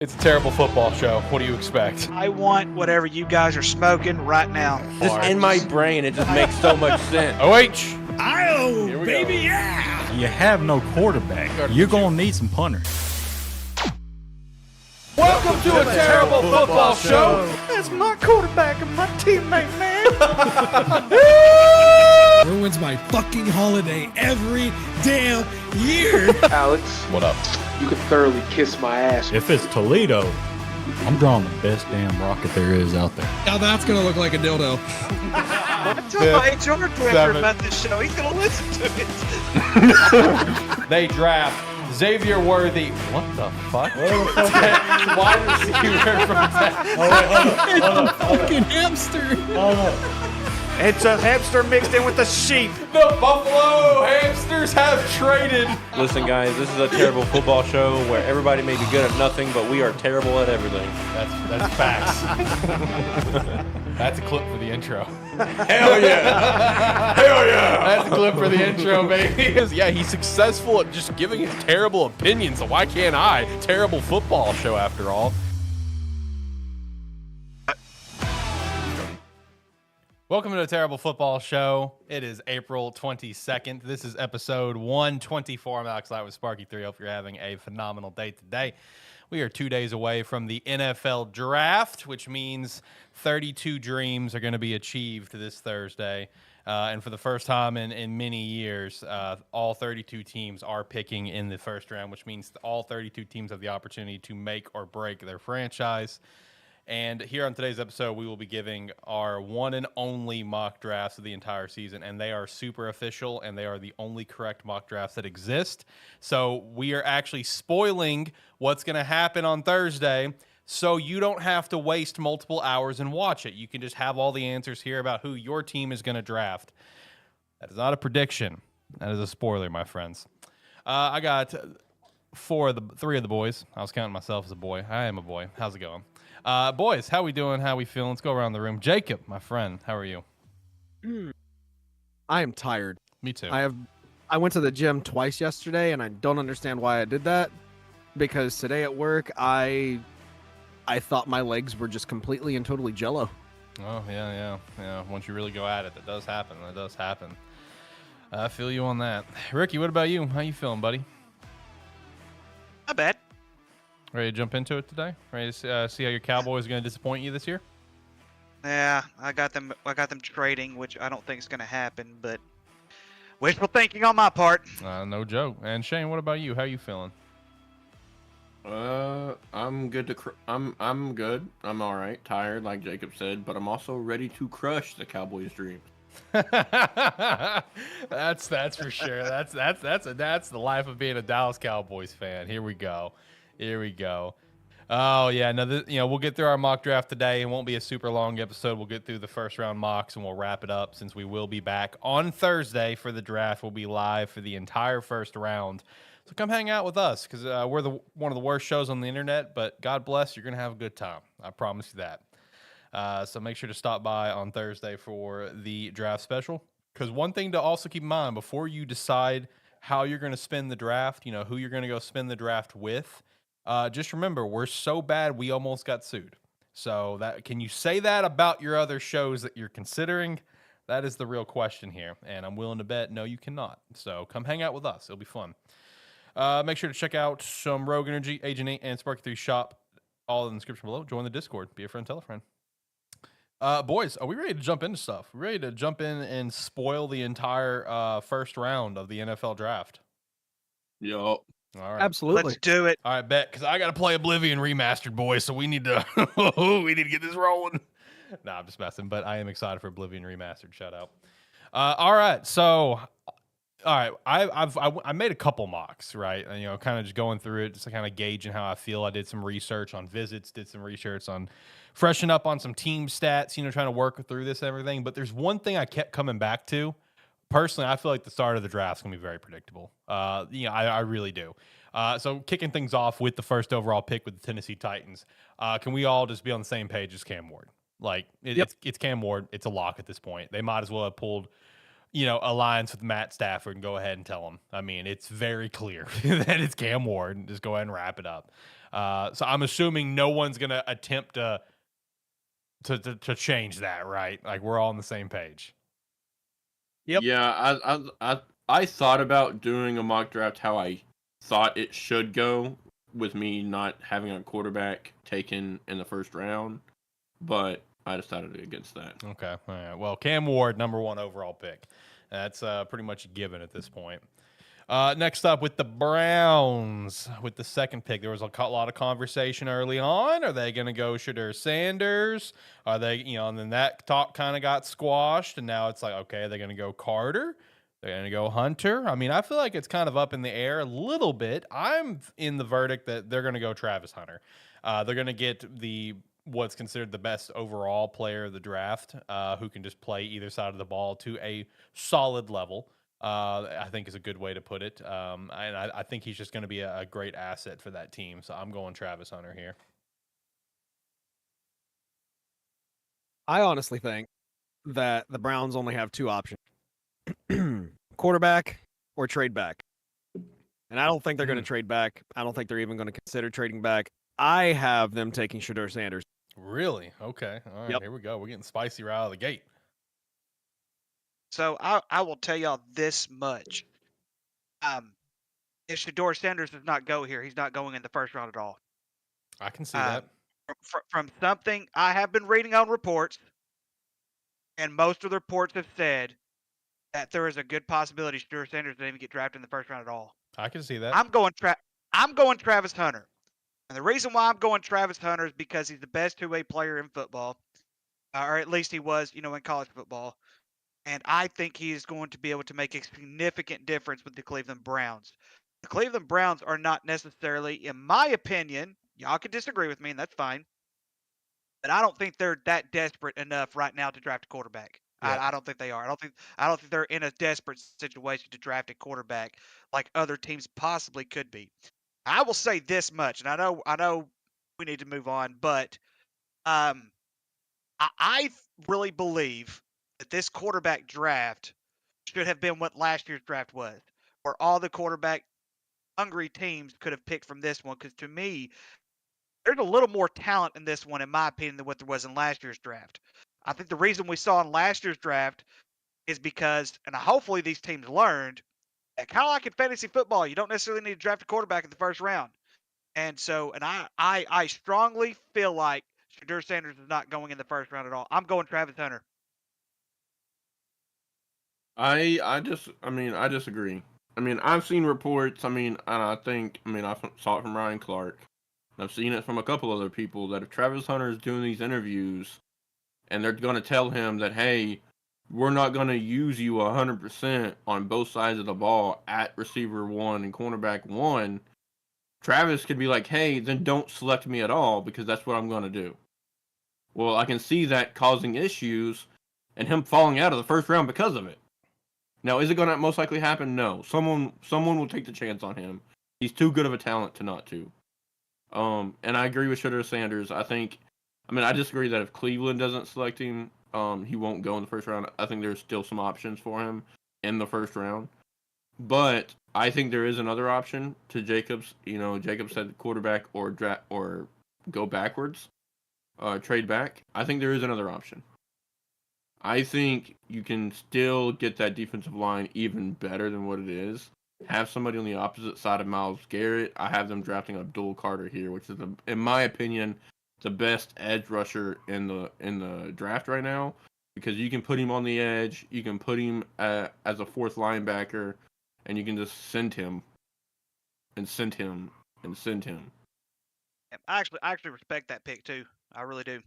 It's a terrible football show. What do you expect? I want whatever you guys are smoking right now. Just in my brain, it just makes so much sense. OH! Oh, baby, yeah! You have no quarterback. You're going to need some punters. Welcome to a terrible football show. That's my quarterback and my teammate, man. Ruins my fucking holiday every damn year. Alex, What up? you can thoroughly kiss my ass. If it's Toledo, I'm drawing the best damn rocket there is out there. Now that's gonna look like a dildo. I told my HR director about this show. He's going to listen to it. They draft Xavier Worthy. What the fuck? Wide receiver from Texas. Fucking hamster. It's a hamster mixed in with a sheep. The Buffalo Hamsters have traded. Listen, guys, this is a terrible football show where everybody may be good at nothing, but we are terrible at everything. That's facts. That's a clip for the intro. Hell yeah! Hell yeah! That's a clip for the intro, baby. Yeah, he's successful at just giving terrible opinions, so why can't I? Terrible football show, after all. Welcome to the Terrible Football Show. It is April 22nd. This is episode 124. I'm Alex Light with Sparky3. Hope you're having a phenomenal day today. We are 2 days away from the NFL Draft, which means 32 dreams are going to be achieved this Thursday. And for the first time in many years, all 32 teams are picking in the first round, which means all 32 teams have the opportunity to make or break their franchise. And here on today's episode, we will be giving our one and only mock drafts of the entire season, and they are super official, and they are the only correct mock drafts that exist. So we are actually spoiling what's going to happen on Thursday, so you don't have to waste multiple hours and watch it. You can just have all the answers here about who your team is going to draft. That is not a prediction. That is a spoiler, my friends. I got three of the boys. I was counting myself as a boy. I am a boy. How's it going? Boys, how we doing? How we feeling? Let's go around the room. Jacob, my friend, how are you? I am tired. Me too. I went to the gym twice yesterday, and I don't understand why I did that. Because today at work, I thought my legs were just completely and totally jello. Oh, yeah. Once you really go at it, that does happen. I feel you on that. Ricky, what about you? How you feeling, buddy? Not bad. Ready to jump into it today? Ready to see how your Cowboys are going to disappoint you this year? Yeah, I got them trading, which I don't think is going to happen, but wishful thinking on my part. No joke. And Shane, what about you? How you feeling? I'm good I'm good. I'm all right. Tired, like Jacob said, but I'm also ready to crush the Cowboys' dreams. That's for sure. That's the life of being a Dallas Cowboys fan. Here we go. Oh yeah, no, we'll get through our mock draft today. It won't be a super long episode. We'll get through the first round mocks and we'll wrap it up since we will be back on Thursday for the draft. We'll be live for the entire first round. So come hang out with us because we're one of the worst shows on the internet, but God bless, you're gonna have a good time. I promise you that. So make sure to stop by on Thursday for the draft special. Because one thing to also keep in mind before you decide how you're going to spend the draft, who you're going to go spend the draft with, just remember, we're so bad we almost got sued. So can you say that about your other shows that you're considering? That is the real question here. And I'm willing to bet, no, you cannot. So come hang out with us. It'll be fun. Make sure to check out some Rogue Energy, Agent 8, and Sparky3 shop. All in the description below. Join the Discord. Be a friend, tell a friend. Boys, are we ready to jump into stuff? We're ready to jump in and spoil the entire first round of the NFL draft. Yup. All right. Absolutely. Let's do it. All right, bet, because I got to play Oblivion Remastered, boys, so we need to get this rolling. Nah, I'm just messing, but I am excited for Oblivion Remastered. Shout out. All right, so... All right, I made a couple mocks, right? And, kind of just going through it, just kind of gauging how I feel. I did some research on visits, did some research on freshen up on some team stats, trying to work through this and everything. But there's one thing I kept coming back to. Personally, I feel like the start of the draft is going to be very predictable. I really do. So kicking things off with the first overall pick with the Tennessee Titans, can we all just be on the same page as Cam Ward? Like, it's Cam Ward. It's a lock at this point. They might as well have pulled aligns with Matt Stafford and go ahead and tell him. I mean, it's very clear that it's Cam Ward, and just go ahead and wrap it up. So I'm assuming no one's going to attempt to change that, right? Like, we're all on the same page. Yep. Yeah, I thought about doing a mock draft how I thought it should go, with me not having a quarterback taken in the first round, but I decided against that. Okay. All right. Well, Cam Ward, number 1 overall pick. That's pretty much a given at this point. Next up with the Browns, with the second pick, there was a lot of conversation early on. Are they going to go Shedeur Sanders? Are they, and then that talk kind of got squashed, and now it's like, okay, they're going to go Carter? They're going to go Hunter? I mean, I feel like it's kind of up in the air a little bit. I'm in the verdict that they're going to go Travis Hunter. They're going to get what's considered the best overall player of the draft, who can just play either side of the ball to a solid level. I think is a good way to put it. And I think he's just going to be a great asset for that team. So I'm going Travis Hunter here. I honestly think that the Browns only have 2 options. Quarterback or trade back. And I don't think they're going to trade back. I don't think they're even going to consider trading back. I have them taking Shedeur Sanders. Really? Okay. All right, Yep. Here we go. We're getting spicy right out of the gate. So I will tell y'all this much. If Shedeur Sanders does not go here, he's not going in the first round at all. I can see that. From something I have been reading on reports, and most of the reports have said that there is a good possibility Shedeur Sanders doesn't even get drafted in the first round at all. I can see that. I'm going Travis Hunter. And the reason why I'm going Travis Hunter is because he's the best two-way player in football, or at least he was, in college football. And I think he is going to be able to make a significant difference with the Cleveland Browns. The Cleveland Browns are not necessarily, in my opinion, y'all can disagree with me, and that's fine, but I don't think they're that desperate enough right now to draft a quarterback. Yeah. I don't think they are. I don't think they're in a desperate situation to draft a quarterback like other teams possibly could be. I will say this much, and I know we need to move on, but I really believe that this quarterback draft should have been what last year's draft was, where all the quarterback hungry teams could have picked from this one. Because to me, there's a little more talent in this one, in my opinion, than what there was in last year's draft. I think the reason we saw in last year's draft is because, and hopefully these teams learned, that kind of like in fantasy football, you don't necessarily need to draft a quarterback in the first round. And so, and I strongly feel like Shedeur Sanders is not going in the first round at all. I'm going Travis Hunter. I disagree. I mean, I've seen reports. And I saw it from Ryan Clark. I've seen it from a couple other people that if Travis Hunter is doing these interviews, and they're going to tell him that, hey, we're not going to use you 100% on both sides of the ball at receiver 1 and cornerback 1, Travis could be like, hey, then don't select me at all because that's what I'm going to do. Well, I can see that causing issues and him falling out of the first round because of it. Now, is it going to most likely happen? No. Someone will take the chance on him. He's too good of a talent to not to. And I agree with Shedeur Sanders. I disagree that if Cleveland doesn't select him, he won't go in the first round. I think there's still some options for him in the first round. But I think there is another option to Jacobs. Jacobs said quarterback or go backwards, trade back. I think there is another option. I think you can still get that defensive line even better than what it is. Have somebody on the opposite side of Myles Garrett. I have them drafting Abdul Carter here, which is, in my opinion, the best edge rusher in the draft right now, because you can put him on the edge, you can put him as a fourth linebacker, and you can just send him. I actually respect that pick too. I really do.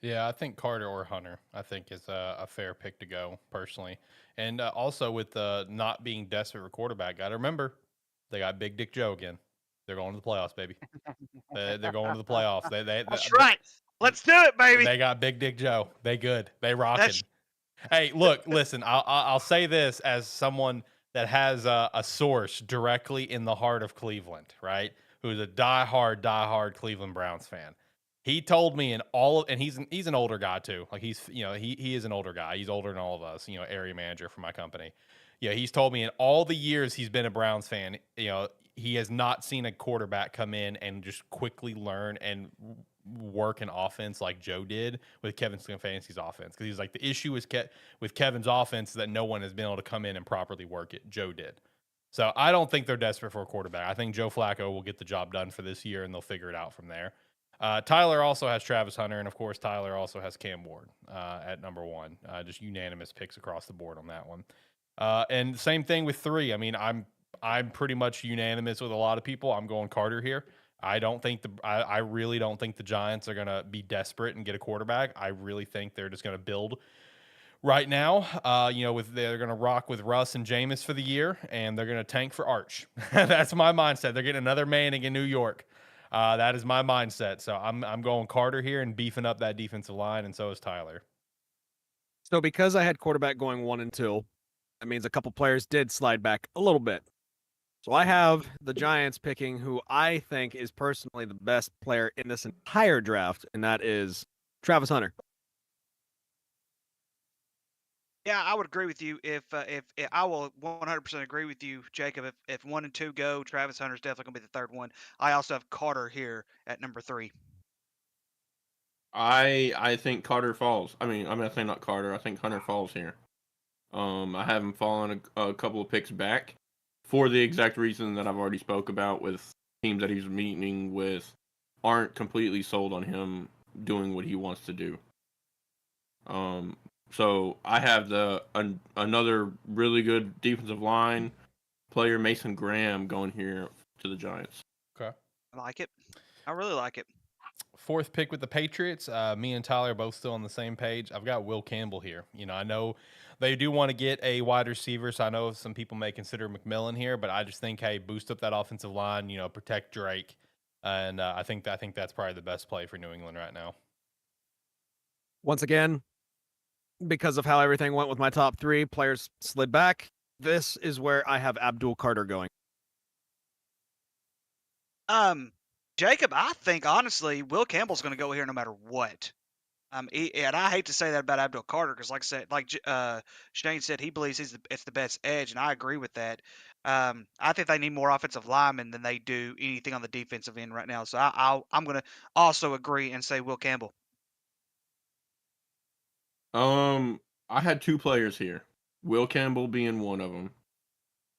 Yeah, I think Carter or Hunter, I think, is a fair pick to go, personally. And also with not being desperate for quarterback, got to remember, they got Big Dick Joe again. They're going to the playoffs, baby. They're going to the playoffs. That's right. Let's do it, baby. They got Big Dick Joe. They good. They rocking. Hey, look, listen, I'll say this as someone that has a source directly in the heart of Cleveland, right? Who's a diehard Cleveland Browns fan. He told me in all, and he's an older guy too. Like he is an older guy. He's older than all of us. Area manager for my company. Yeah, he's told me in all the years he's been a Browns fan, he has not seen a quarterback come in and just quickly learn and work an offense like Joe did with Kevin Stefanski's offense. Because he's like, the issue with Kevin's offense is that no one has been able to come in and properly work it. Joe did. So I don't think they're desperate for a quarterback. I think Joe Flacco will get the job done for this year, and they'll figure it out from there. Tyler also has Travis Hunter, and of course, Tyler also has Cam Ward at number 1. Just unanimous picks across the board on that one. And same thing with 3. I mean, I'm pretty much unanimous with a lot of people. I'm going Carter here. I really don't think the Giants are gonna be desperate and get a quarterback. I really think they're just gonna build right now. They're gonna rock with Russ and Jameis for the year, and they're gonna tank for Arch. That's my mindset. They're getting another Manning in New York. That is my mindset. So I'm going Carter here and beefing up that defensive line, and so is Tyler. So because I had quarterback going 1 and 2, that means a couple players did slide back a little bit. So I have the Giants picking who I think is personally the best player in this entire draft, and that is Travis Hunter. Yeah, I would agree with you. If I will 100% agree with you, Jacob. If 1 and 2 go, Travis Hunter's definitely gonna be the third one. I also have Carter here at number 3. I think Carter falls. I mean, I think not Carter. I think Hunter falls here. I have him falling a couple of picks back for the exact reason that I've already spoke about, with teams that he's meeting with aren't completely sold on him doing what he wants to do. So I have another really good defensive line player, Mason Graham, going here to the Giants. Okay. I like it. I really like it. 4th pick with the Patriots. Me and Tyler are both still on the same page. I've got Will Campbell here. I know they do want to get a wide receiver, so I know some people may consider McMillan here, but I just think, hey, boost up that offensive line, protect Drake, and I think that's probably the best play for New England right now. Once again, because of how everything went with my top 3, players slid back. This is where I have Abdul Carter going. Jacob, I think honestly, Will Campbell's going to go here no matter what. And I hate to say that about Abdul Carter because, like I said, like Shane said, he believes it's the best edge, and I agree with that. I think they need more offensive linemen than they do anything on the defensive end right now. So I'm going to also agree and say Will Campbell. I had 2 players here, Will Campbell being one of them,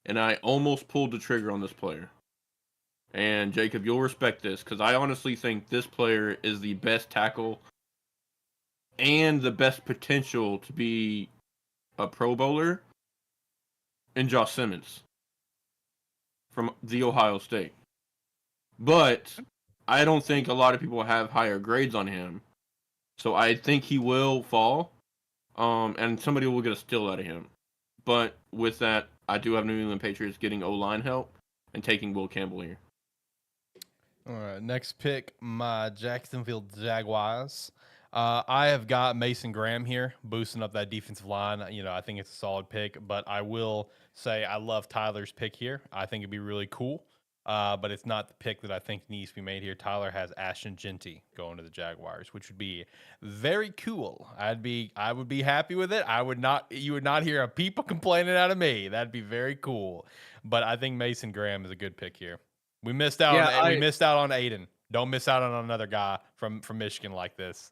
and I almost pulled the trigger on this player. And Jacob, you'll respect this because I honestly think this player is the best tackle and the best potential to be a Pro Bowler in Josh Simmons from the Ohio State. But I don't think a lot of people have higher grades on him. So I think he will fall. And somebody will get a steal out of him. But with that, I do have New England Patriots getting O-line help and taking Will Campbell here. All right, next pick, my Jacksonville Jaguars. I have got Mason Graham here, boosting up that defensive line. I think it's a solid pick, but I will say I love Tyler's pick here. I think it'd be really cool, but it's not the pick that I think needs to be made here. Tyler has Ashton Genty going to the Jaguars, which would be very cool. I would be happy with it. You would not hear a people complaining out of me. That'd be very cool. But I think Mason Graham is a good pick here. We missed out we missed out on Aiden. Don't miss out on another guy from Michigan like this.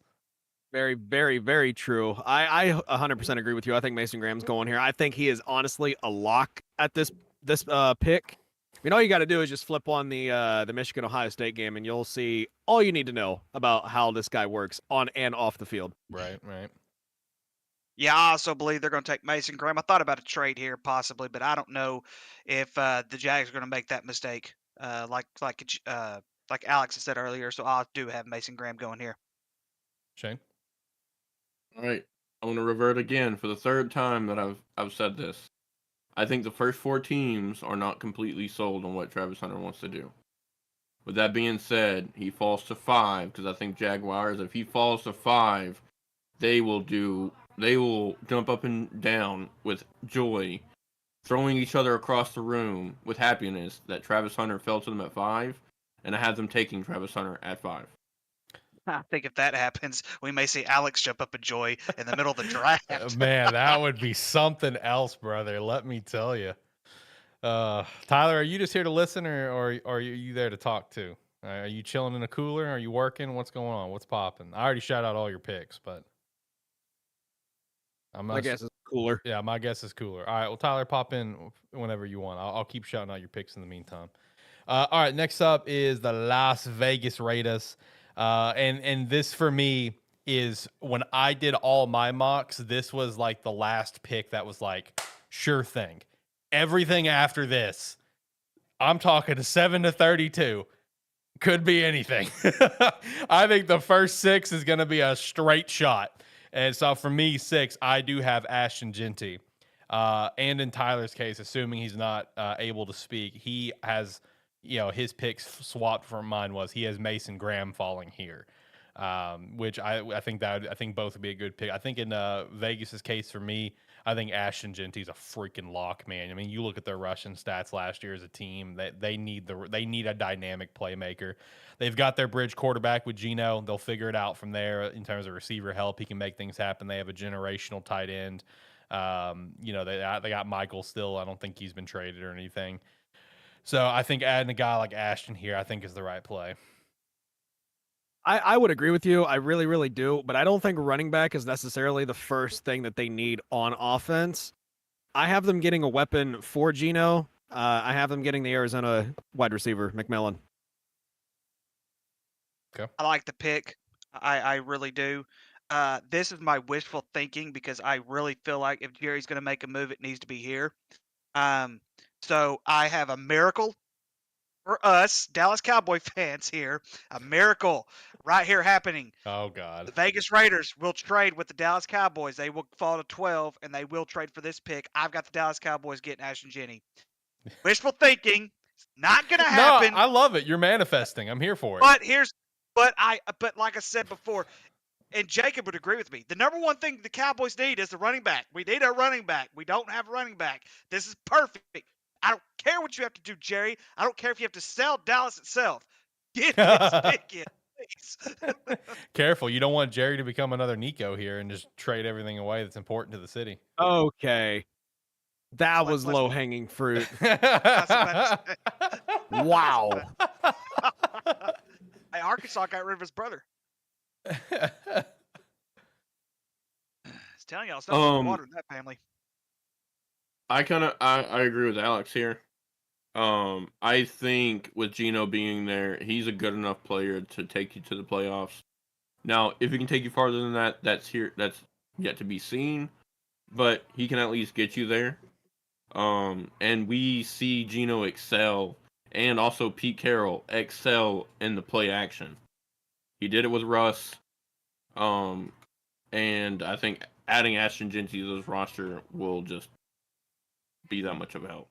Very, very, very true. I 100% agree with you. I think Mason Graham's going here. I think he is honestly a lock at this pick. I mean, all you got to do is just flip on the Michigan Ohio State game, and you'll see all you need to know about how this guy works on and off the field. Right. Yeah, I also believe they're going to take Mason Graham. I thought about a trade here possibly, but I don't know if the Jags are going to make that mistake. Like Alex said earlier, so I do have Mason Graham going here. Shane. All right, I want to revert again for the 3rd time that I've said this. I think the first 4 teams are not completely sold on what Travis Hunter wants to do. With that being said, he falls to 5 because I think Jaguars, if he falls to 5, they will jump up and down with joy, throwing each other across the room with happiness that Travis Hunter fell to them at 5, and I had them taking Travis Hunter at 5. I think if that happens, we may see Alex jump up in joy in the middle of the draft. Man, that would be something else, brother. Let me tell you. Tyler, are you just here to listen, or are you there to talk too? Are you chilling in a cooler? Are you working? What's going on? What's popping? I already shout out all your picks, but My guess is cooler. Yeah, my guess is cooler. All right, well, Tyler, pop in whenever you want. I'll keep shouting out your picks in the meantime. All right, next up is the Las Vegas Raiders, and this for me is when I did all my mocks. This was like the last pick that was like sure thing. Everything after this, I'm talking 7 to 32. Could be anything. I think the first 6 is going to be a straight shot. And so for me, 6, I do have Ashton Genty. And in Tyler's case, assuming he's not able to speak, he has, his picks swapped from mine was he has Mason Graham falling here. Which I think both would be a good pick. I think in Vegas's case for me, I think Ashton Genty's a freaking lock, man. I mean, you look at their rushing stats last year as a team. They need a dynamic playmaker. They've got their bridge quarterback with Geno. They'll figure it out from there in terms of receiver help. He can make things happen. They have a generational tight end. They got Michael still. I don't think he's been traded or anything. So I think adding a guy like Ashton here, I think is the right play. I would agree with you. I really, really do. But I don't think running back is necessarily the first thing that they need on offense. I have them getting a weapon for Geno. I have them getting the Arizona wide receiver, McMillan. Okay. I like the pick. I really do. This is my wishful thinking because I really feel like if Jerry's going to make a move, it needs to be here. So I have a miracle for us Dallas Cowboy fans here. A miracle right here happening. Oh, God. The Vegas Raiders will trade with the Dallas Cowboys. They will fall to 12, and they will trade for this pick. I've got the Dallas Cowboys getting Ashton Genty. Wishful thinking. It's not going to happen. No, I love it. You're manifesting. I'm here for it. But like I said before, and Jacob would agree with me, the number one thing the Cowboys need is a running back. We need a running back. We don't have a running back. This is perfect. I don't care what you have to do, Jerry. I don't care if you have to sell Dallas itself. Get this pick in, please. Careful. You don't want Jerry to become another Nico here and just trade everything away that's important to the city. Okay. That was low-hanging fruit. Wow. Hey, Arkansas got rid of his brother. I was telling y'all, it's not water in that family. I agree with Alex here. I think with Geno being there, he's a good enough player to take you to the playoffs. Now, if he can take you farther than that, that's yet to be seen. But he can at least get you there. And we see Geno excel, and also Pete Carroll excel in the play action. He did it with Russ. And I think adding Ashton Genty to this roster will just be that much of a help.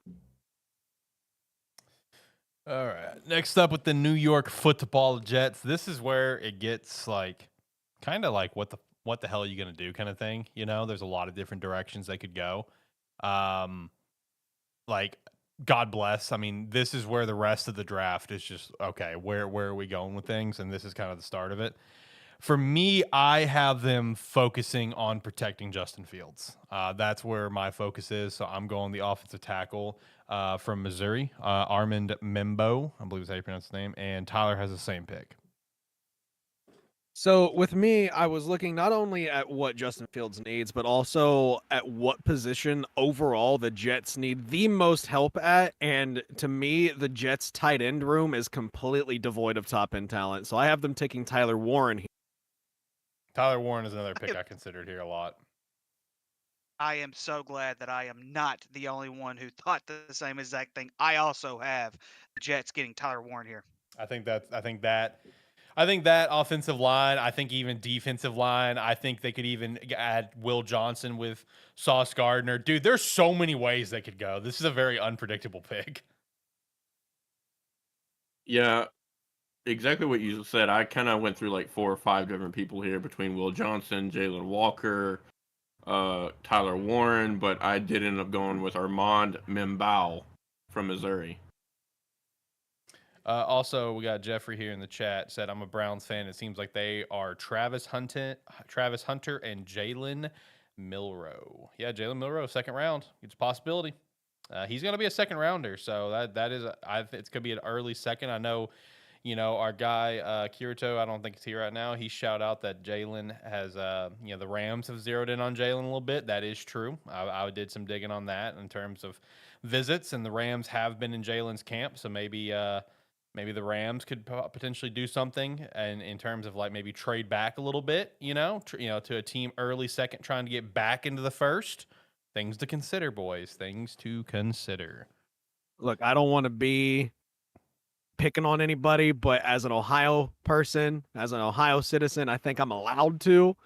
All right. Next up with the New York Football Jets. This is where it gets like kind of like what the hell are you going to do kind of thing. There's a lot of different directions they could go. Like God bless. I mean, this is where the rest of the draft is just okay, where are we going with things? And this is kind of the start of it. For me, I have them focusing on protecting Justin Fields. That's where my focus is. So I'm going the offensive tackle from Missouri, Armand Membo, I believe is how you pronounce his name, and Tyler has the same pick. So with me, I was looking not only at what Justin Fields needs, but also at what position overall the Jets need the most help at. And to me, the Jets tight end room is completely devoid of top end talent. So I have them taking Tyler Warren here. Tyler Warren is another pick I considered here a lot. I am so glad that I am not the only one who thought the same exact thing. I also have the Jets getting Tyler Warren here. I think that offensive line, I think even defensive line, I think they could even add Will Johnson with Sauce Gardner. Dude, there's so many ways they could go. This is a very unpredictable pick. Yeah, exactly what you said. I kind of went through like 4 or 5 different people here between Will Johnson, Jalen Walker, Tyler Warren, but I did end up going with Armand Membo from Missouri. Also, we got Jeffrey here in the chat said, "I'm a Browns fan. It seems like they are Travis Hunter, and Jalen Milroe. Yeah, Jalen Milroe, second round. It's a possibility. He's going to be a second rounder, so that is it's going to be an early second. I know, our guy Kirito. I don't think he's here right now. He shout out that Jalen has, the Rams have zeroed in on Jalen a little bit. That is true. I did some digging on that in terms of visits, and the Rams have been in Jalen's camp, so maybe the Rams could potentially do something, and in terms of like maybe trade back a little bit, to a team early second trying to get back into the first. Things to consider, boys. Things to consider. Look, I don't want to be picking on anybody, but as an Ohio person, as an Ohio citizen, I think I'm allowed to,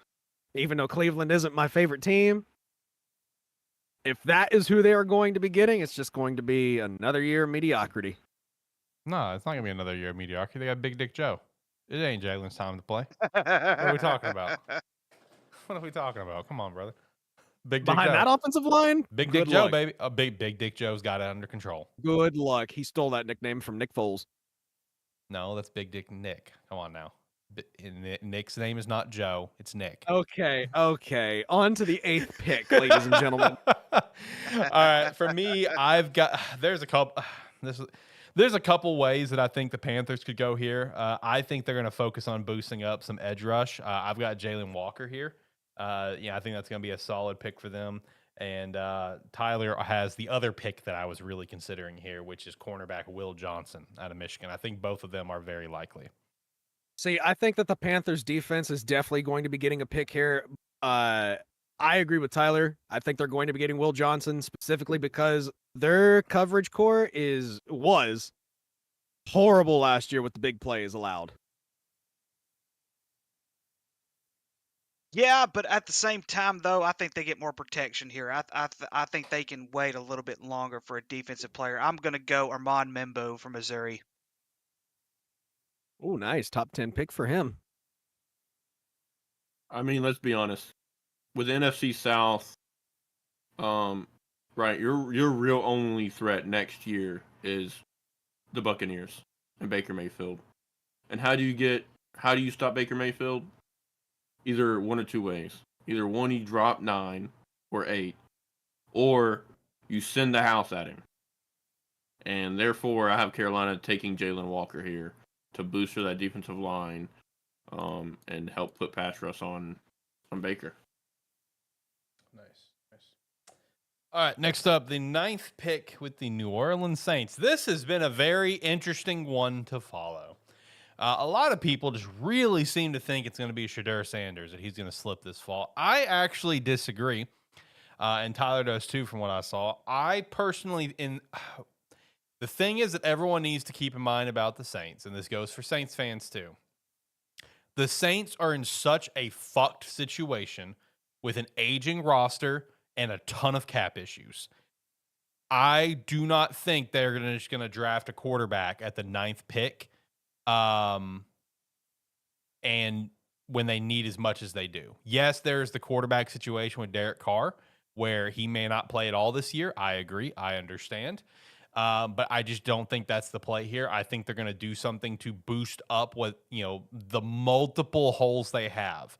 even though Cleveland isn't my favorite team. If that is who they are going to be getting, it's just going to be another year of mediocrity. No, it's not going to be another year of mediocrity. They got Big Dick Joe. It ain't Jalen's time to play. What are we talking about? What are we talking about? Come on, brother. Big Dick Behind Joe. that offensive line, Big good Dick Joe, luck. baby. Big Dick Joe's got it under control. Good luck. He stole that nickname from Nick Foles. No, that's Big Dick Nick. Come on now. Nick's name is not Joe. It's Nick. Okay. On to the 8th pick, ladies and gentlemen. All right, for me, there's a couple ways that I think the Panthers could go here. I think they're going to focus on boosting up some edge rush. I've got Jalen Walker here. I think that's going to be a solid pick for them. And Tyler has the other pick that I was really considering here, which is cornerback Will Johnson out of Michigan. I think both of them are very likely. See, I think that the Panthers defense is definitely going to be getting a pick here. I agree with Tyler. I think they're going to be getting Will Johnson specifically because their coverage core was horrible last year with the big plays allowed. Yeah, but at the same time, though, I think they get more protection here. I think they can wait a little bit longer for a defensive player. I'm going to go Armand Membo from Missouri. Oh, nice. Top 10 pick for him. I mean, let's be honest. With NFC South, right, your real only threat next year is the Buccaneers and Baker Mayfield. And how do you stop Baker Mayfield? Either one or two ways. Either one, you drop 9 or 8, or you send the house at him. And therefore, I have Carolina taking Jalen Walker here to boost that defensive line, and help put pass rush on Baker. Nice. All right, next up, the 9th pick with the New Orleans Saints. This has been a very interesting one to follow. A lot of people just really seem to think it's going to be Shedeur Sanders, that he's going to slip this fall. I actually disagree, and Tyler does too from what I saw. I personally, the thing is that everyone needs to keep in mind about the Saints, and this goes for Saints fans too. The Saints are in such a fucked situation with an aging roster and a ton of cap issues. I do not think they're just going to draft a quarterback at the 9th pick, and when they need as much as they do. Yes, there's the quarterback situation with Derek Carr, where he may not play at all this year. I agree. I understand. But I just don't think that's the play here. I think they're going to do something to boost up the multiple holes they have.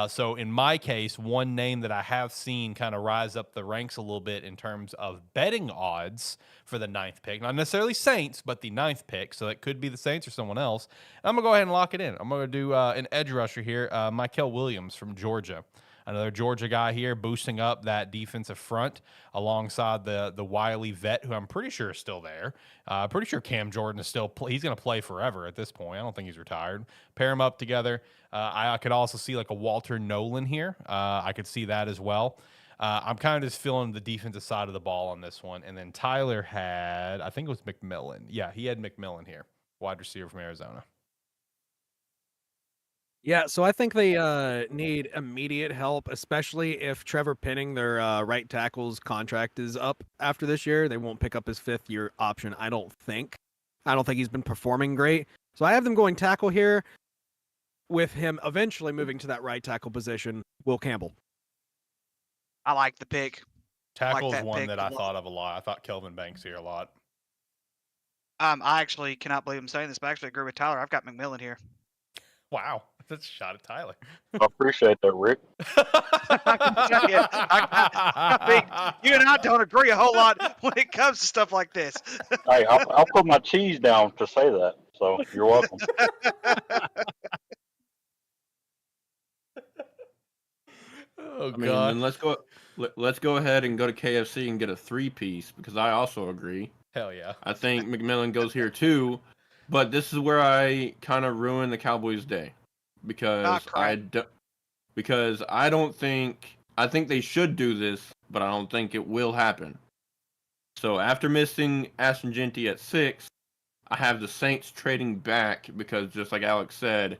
So in my case, one name that I have seen kind of rise up the ranks a little bit in terms of betting odds for the 9th pick, not necessarily Saints, but the 9th pick. So it could be the Saints or someone else. And I'm going to go ahead and lock it in. I'm going to do an edge rusher here, Mykel Williams from Georgia. Another Georgia guy here boosting up that defensive front alongside the wily vet who I'm pretty sure is still there. Pretty sure Cam Jordan is still he's going to play forever at this point. I don't think he's retired. Pair them up together. I could also see like a Walter Nolan here. I could see that as well. I'm kind of just feeling the defensive side of the ball on this one. And then Tyler had, I think it was McMillan. Yeah, he had McMillan here, wide receiver from Arizona. Yeah, so I think they need immediate help, especially if Trevor Penning, their right tackle's contract is up after this year. They won't pick up his 5th-year option, I don't think. I don't think he's been performing great. So I have them going tackle here with him eventually moving to that right tackle position, Will Campbell. I like the pick. Tackle is that one pick that a I lot. thought of a lot. I thought Kelvin Banks here a lot. I actually cannot believe I'm saying this, but I actually agree with Tyler. I've got McMillan here. Wow, that's a shot at Tyler. I appreciate that, Rick. I mean, you and I don't agree a whole lot when it comes to stuff like this. Hey, I'll put my cheese down to say that. So you're welcome. Oh I mean, god. then let's go ahead and go to KFC and get a 3-piece because I also agree. Hell yeah. I think McMillan goes here too, but this is where I kind of ruin the Cowboys' day because I think they should do this, but I don't think it will happen. So after missing Ashton Genty at 6, I have the Saints trading back because just like Alex said,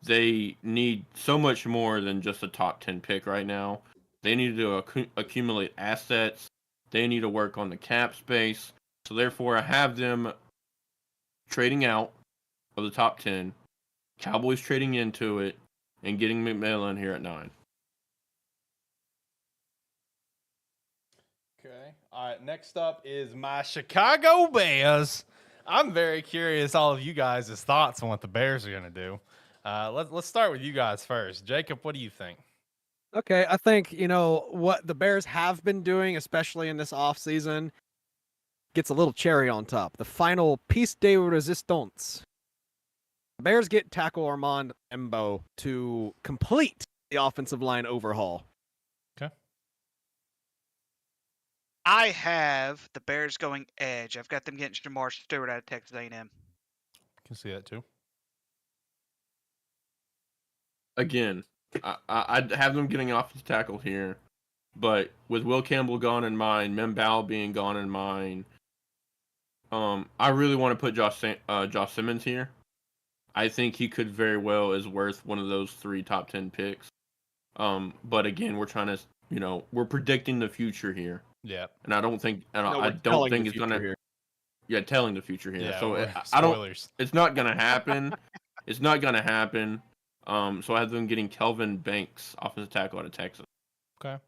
they need so much more than just a top 10 pick right now. They need to accumulate assets. They need to work on the cap space. So therefore, I have them trading out of the top 10, Cowboys trading into it, and getting McMillan here at 9. Okay. All right. Next up is my Chicago Bears. I'm very curious all of you guys' thoughts on what the Bears are going to do. Let's start with you guys first. Jacob, what do you think? Okay, I think, what the Bears have been doing, especially in this offseason, gets a little cherry on top. The final piece de resistance. The Bears get tackle Armand Embo to complete the offensive line overhaul. Okay. I have the Bears going edge. I've got them getting Jamar Stewart out of Texas A&M. Can see that too. Again, I'd have them getting offensive tackle here, but with Will Campbell gone in mind, Membao being gone in mind, I really want to put Josh Simmons here. I think he could very well is worth one of those 3 top 10 picks. But again, we're trying to, we're predicting the future here. Yeah. And I don't think, it's gonna. Here. Yeah, telling the future here. Yeah, So I don't. It's not gonna happen. It's not gonna happen. So I have them getting Kelvin Banks, offensive tackle out of Texas. Okay.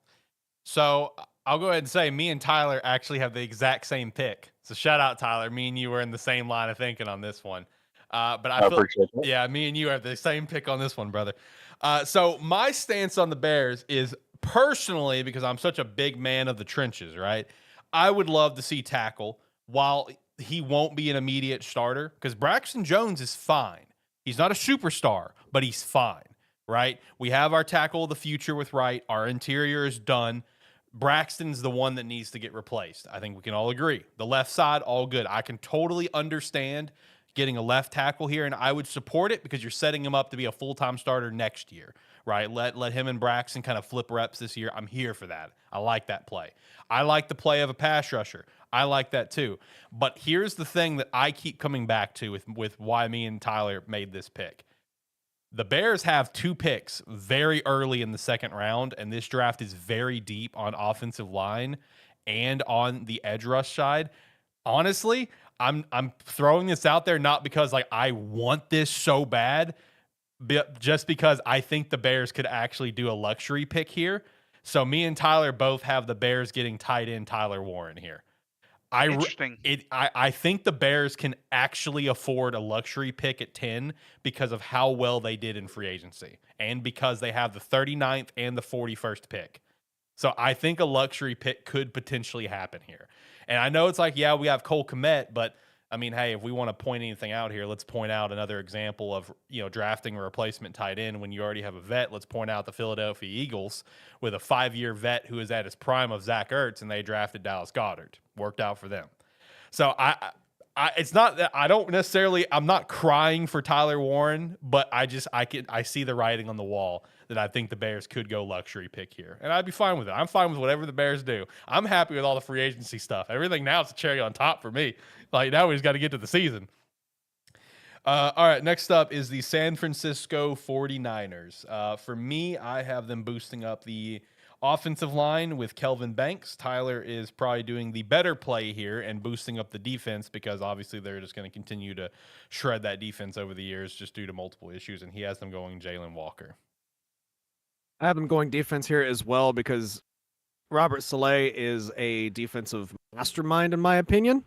So I'll go ahead and say me and Tyler actually have the exact same pick. So shout out, Tyler. Me and you were in the same line of thinking on this one. But I feel, appreciate that. yeah, me and you have the same pick on this one, brother. So my stance on the Bears is personally, because I'm such a big man of the trenches, right? I would love to see tackle while he won't be an immediate starter because Braxton Jones is fine. He's not a superstar, but he's fine, right? We have our tackle of the future with Wright. Our interior is done. Braxton's the one that needs to get replaced. I think we can all agree. The left side, all good. I can totally understand getting a left tackle here, and I would support it because you're setting him up to be a full-time starter next year, right? Let him and Braxton kind of flip reps this year. I'm here for that. I like that play. I like the play of a pass rusher. I like that too. But here's the thing that I keep coming back to with why me and Tyler made this pick. The Bears have 2 picks very early in the second round, and this draft is very deep on offensive line and on the edge rush side. Honestly, I'm throwing this out there not because like I want this so bad, but just because I think the Bears could actually do a luxury pick here. So me and Tyler both have the Bears getting tight end Tyler Warren here. Interesting. I think the Bears can actually afford a luxury pick at 10 because of how well they did in free agency and because they have the 39th and the 41st pick. So I think a luxury pick could potentially happen here. And I know it's like, yeah, we have Cole Kmet, but I mean, hey, if we want to point anything out here, let's point out another example of, drafting a replacement tight end when you already have a vet. Let's point out the Philadelphia Eagles with a 5-year vet who is at his prime of Zach Ertz, and they drafted Dallas Goedert. Worked out for them. So it's not that I'm not crying for Tyler Warren, but I see the writing on the wall that I think the Bears could go luxury pick here. And I'd be fine with it. I'm fine with whatever the Bears do. I'm happy with all the free agency stuff. Everything now is a cherry on top for me. Like now we just got to get to the season. All right, next up is the San Francisco 49ers. For me, I have them boosting up the offensive line with Kelvin Banks. Tyler is probably doing the better play here and boosting up the defense because obviously they're just going to continue to shred that defense over the years just due to multiple issues, and he has them going Jalen Walker. I have them going defense here as well because Robert Saleh is a defensive mastermind, in my opinion.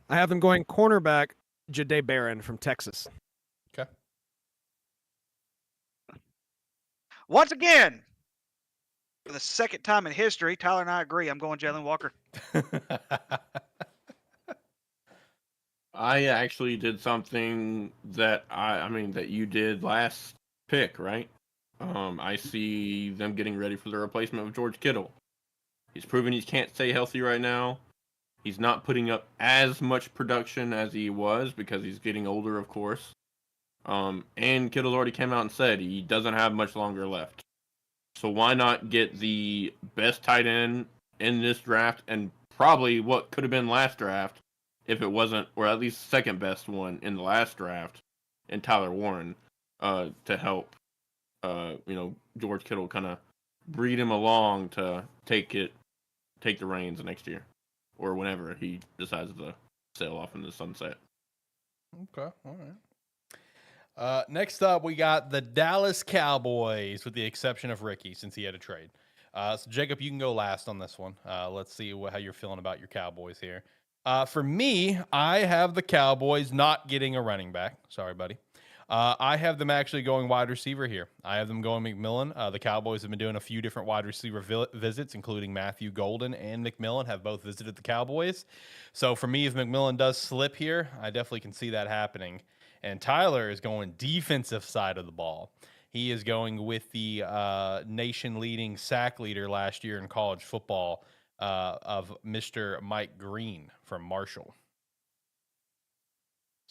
I have them going cornerback Jahdae Barron from Texas. Okay. Once again, for the second time in history, Tyler and I agree. I'm going Jalen Walker. I actually did something that that you did last pick, right? I see them getting ready for the replacement of George Kittle. He's proven he can't stay healthy right now. He's not putting up as much production as he was because he's getting older, of course. And Kittle's already came out and said he doesn't have much longer left. So why not get the best tight end in this draft and probably what could have been last draft if it wasn't, or at least second best one in the last draft, in Tyler Warren, to help, George Kittle kind of breed him along to take the reins next year, or whenever he decides to sail off in the sunset. Okay, all right. Next up, we got the Dallas Cowboys, with the exception of Ricky, since he had a trade. So Jacob, you can go last on this one. Let's see how you're feeling about your Cowboys here. For me, I have the Cowboys not getting a running back. Sorry, buddy. I have them actually going wide receiver here. I have them going McMillan. The Cowboys have been doing a few different wide receiver visits, including Matthew Golden and McMillan have both visited the Cowboys. So for me, if McMillan does slip here, I definitely can see that happening. And Tyler is going defensive side of the ball. He is going with the nation-leading sack leader last year in college football, of Mr. Mike Green from Marshall.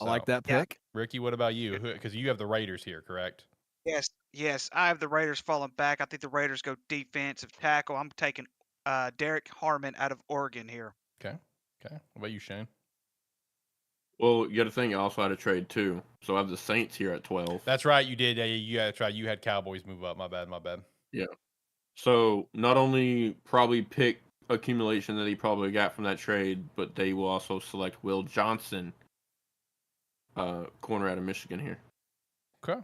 I like that pick. Ricky, what about you? Because you have the Raiders here, correct? Yes, I have the Raiders falling back. I think the Raiders go defensive tackle. I'm taking Derek Harmon out of Oregon here. Okay. What about you, Shane? Well, you got to think you also had a trade too. So I have the Saints here at 12. That's right, you did. Yeah, that's right. You had Cowboys move up. My bad. Yeah. So not only probably pick accumulation that he probably got from that trade, but they will also select Will Johnson, corner out of Michigan here. Okay.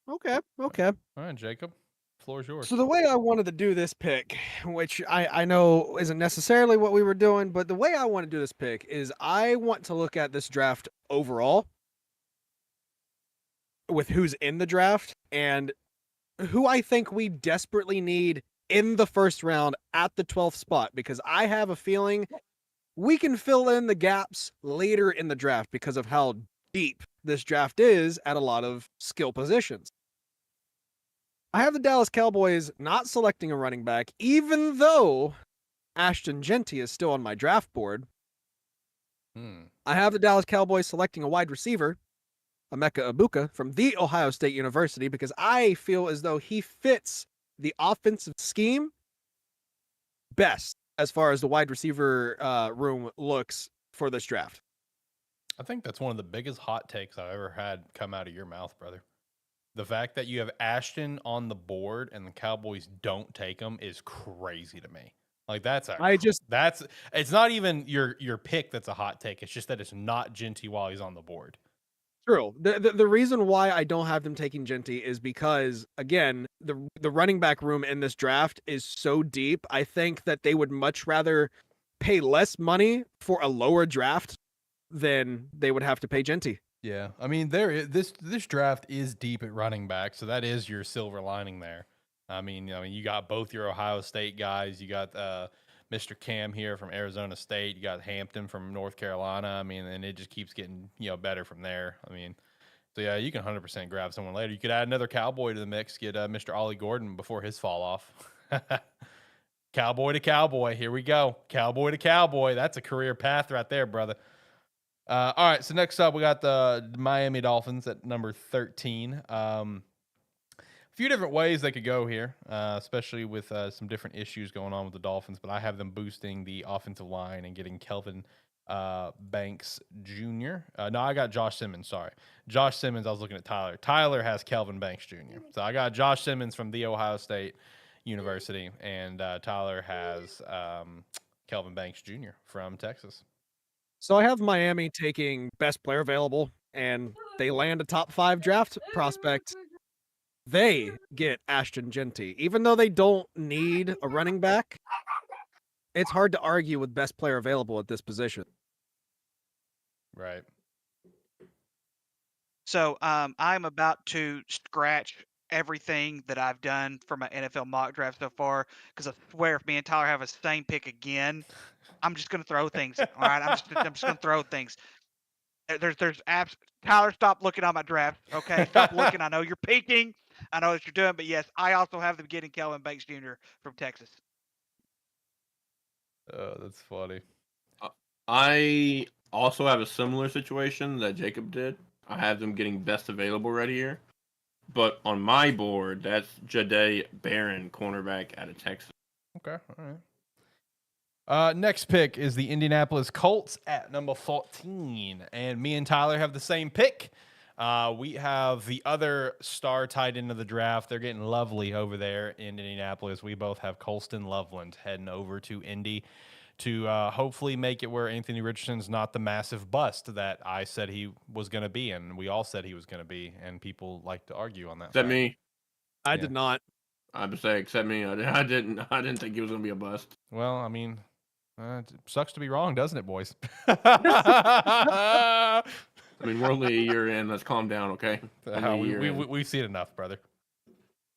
Okay. All right, Jacob. Floor is yours. So the way I wanted to do this pick, which I know isn't necessarily what we were doing, but the way I want to do this pick is I want to look at this draft overall with who's in the draft and who I think we desperately need in the first round at the 12th spot, because I have a feeling we can fill in the gaps later in the draft because of how deep this draft is at a lot of skill positions. I have the Dallas Cowboys not selecting a running back, even though Ashton Genty is still on my draft board. I have the Dallas Cowboys selecting a wide receiver, Emeka Egbuka, from The Ohio State University, because I feel as though he fits the offensive scheme best as far as the wide receiver room looks for this draft. I think that's one of the biggest hot takes I've ever had come out of your mouth, brother. The fact that you have Ashton on the board and the Cowboys don't take him is crazy to me. Like it's not even your pick that's a hot take. It's just that it's not Genty while he's on the board. True. The reason why I don't have them taking Genty is because, again, the running back room in this draft is so deep. I think that they would much rather pay less money for a lower draft than they would have to pay Genty. Yeah, I mean, this draft is deep at running back, so that is your silver lining there. I mean, you got both your Ohio State guys. You got Mr. Cam here from Arizona State. You got Hampton from North Carolina. I mean, and it just keeps getting better from there. I mean, so yeah, you can 100% grab someone later. You could add another Cowboy to the mix. Get Mr. Ollie Gordon before his fall off. Cowboy to Cowboy. Here we go. Cowboy to Cowboy. That's a career path right there, brother. All right, so next up, we got the Miami Dolphins at number 13. A few different ways they could go here, especially with some different issues going on with the Dolphins, but I have them boosting the offensive line and getting Kelvin Banks Jr. No, I got Josh Simmons, sorry. Josh Simmons, I was looking at Tyler. Tyler has Kelvin Banks Jr. So I got Josh Simmons from The Ohio State University, and Tyler has Kelvin Banks Jr. from Texas. So I have Miami taking best player available, and they land a top 5 draft prospect. They get Ashton Genty. Even though they don't need a running back, it's hard to argue with best player available at this position. Right. So I'm about to scratch everything that I've done for my NFL mock draft so far because I swear if me and Tyler have a same pick again, I'm just gonna throw things. All right, I'm just gonna throw things. There's apps. Tyler, stop looking on my draft. Okay, stop looking. I know you're peeking. I know what you're doing, but yes, I also have them getting Kelvin Banks Jr. from Texas. Oh, that's funny. I also have a similar situation that Jacob did. I have them getting best available right here. But on my board, that's Jahdae Barron, cornerback out of Texas. Okay, all right. Next pick is the Indianapolis Colts at number 14. And me and Tyler have the same pick. We have the other star tight end of the draft. They're getting lovely over there in Indianapolis. We both have Colston Loveland heading over to Indy to hopefully make it where Anthony Richardson's not the massive bust that I said he was going to be, and we all said he was going to be, and people like to argue on that. Except me. I did not. I would say, except me. I didn't think he was going to be a bust. Well, I mean, it sucks to be wrong, doesn't it, boys? I mean, we're only a year in. Let's calm down, okay? We've seen enough, brother.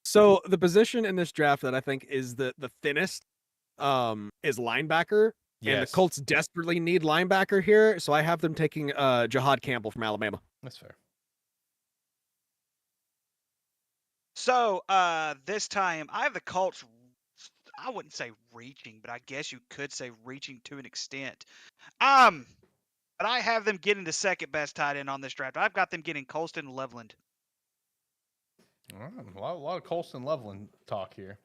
So the position in this draft that I think is the thinnest is linebacker. Yes. And the Colts desperately need linebacker here, so I have them taking Jahad Campbell from Alabama. That's fair. So this time I have the Colts. I wouldn't say reaching, but I guess you could say reaching to an extent. But I have them getting the second best tight end on this draft. I've got them getting Colston Loveland. All right, a lot of Colston Loveland talk here.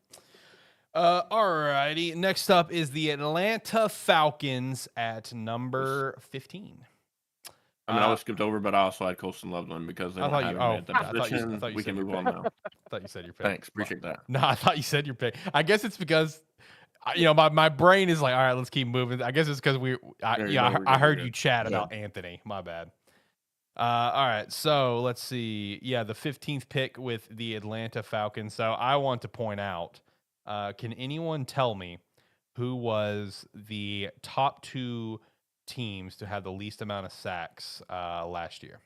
All righty. Next up is the Atlanta Falcons at number 15. I mean, I was skipped over, but I also had Colston Loveland because they don't have him at that position. I thought you we said can your move on pick. now. I thought you said your pick. Thanks, appreciate that. No, I thought you said your pick. I guess it's because, my brain is like, all right, let's keep moving. I guess it's because I heard you chat about Anthony. My bad. All right, so let's see. Yeah, the 15th pick with the Atlanta Falcons. So I want to point out, can anyone tell me who was the top two teams to have the least amount of sacks last year?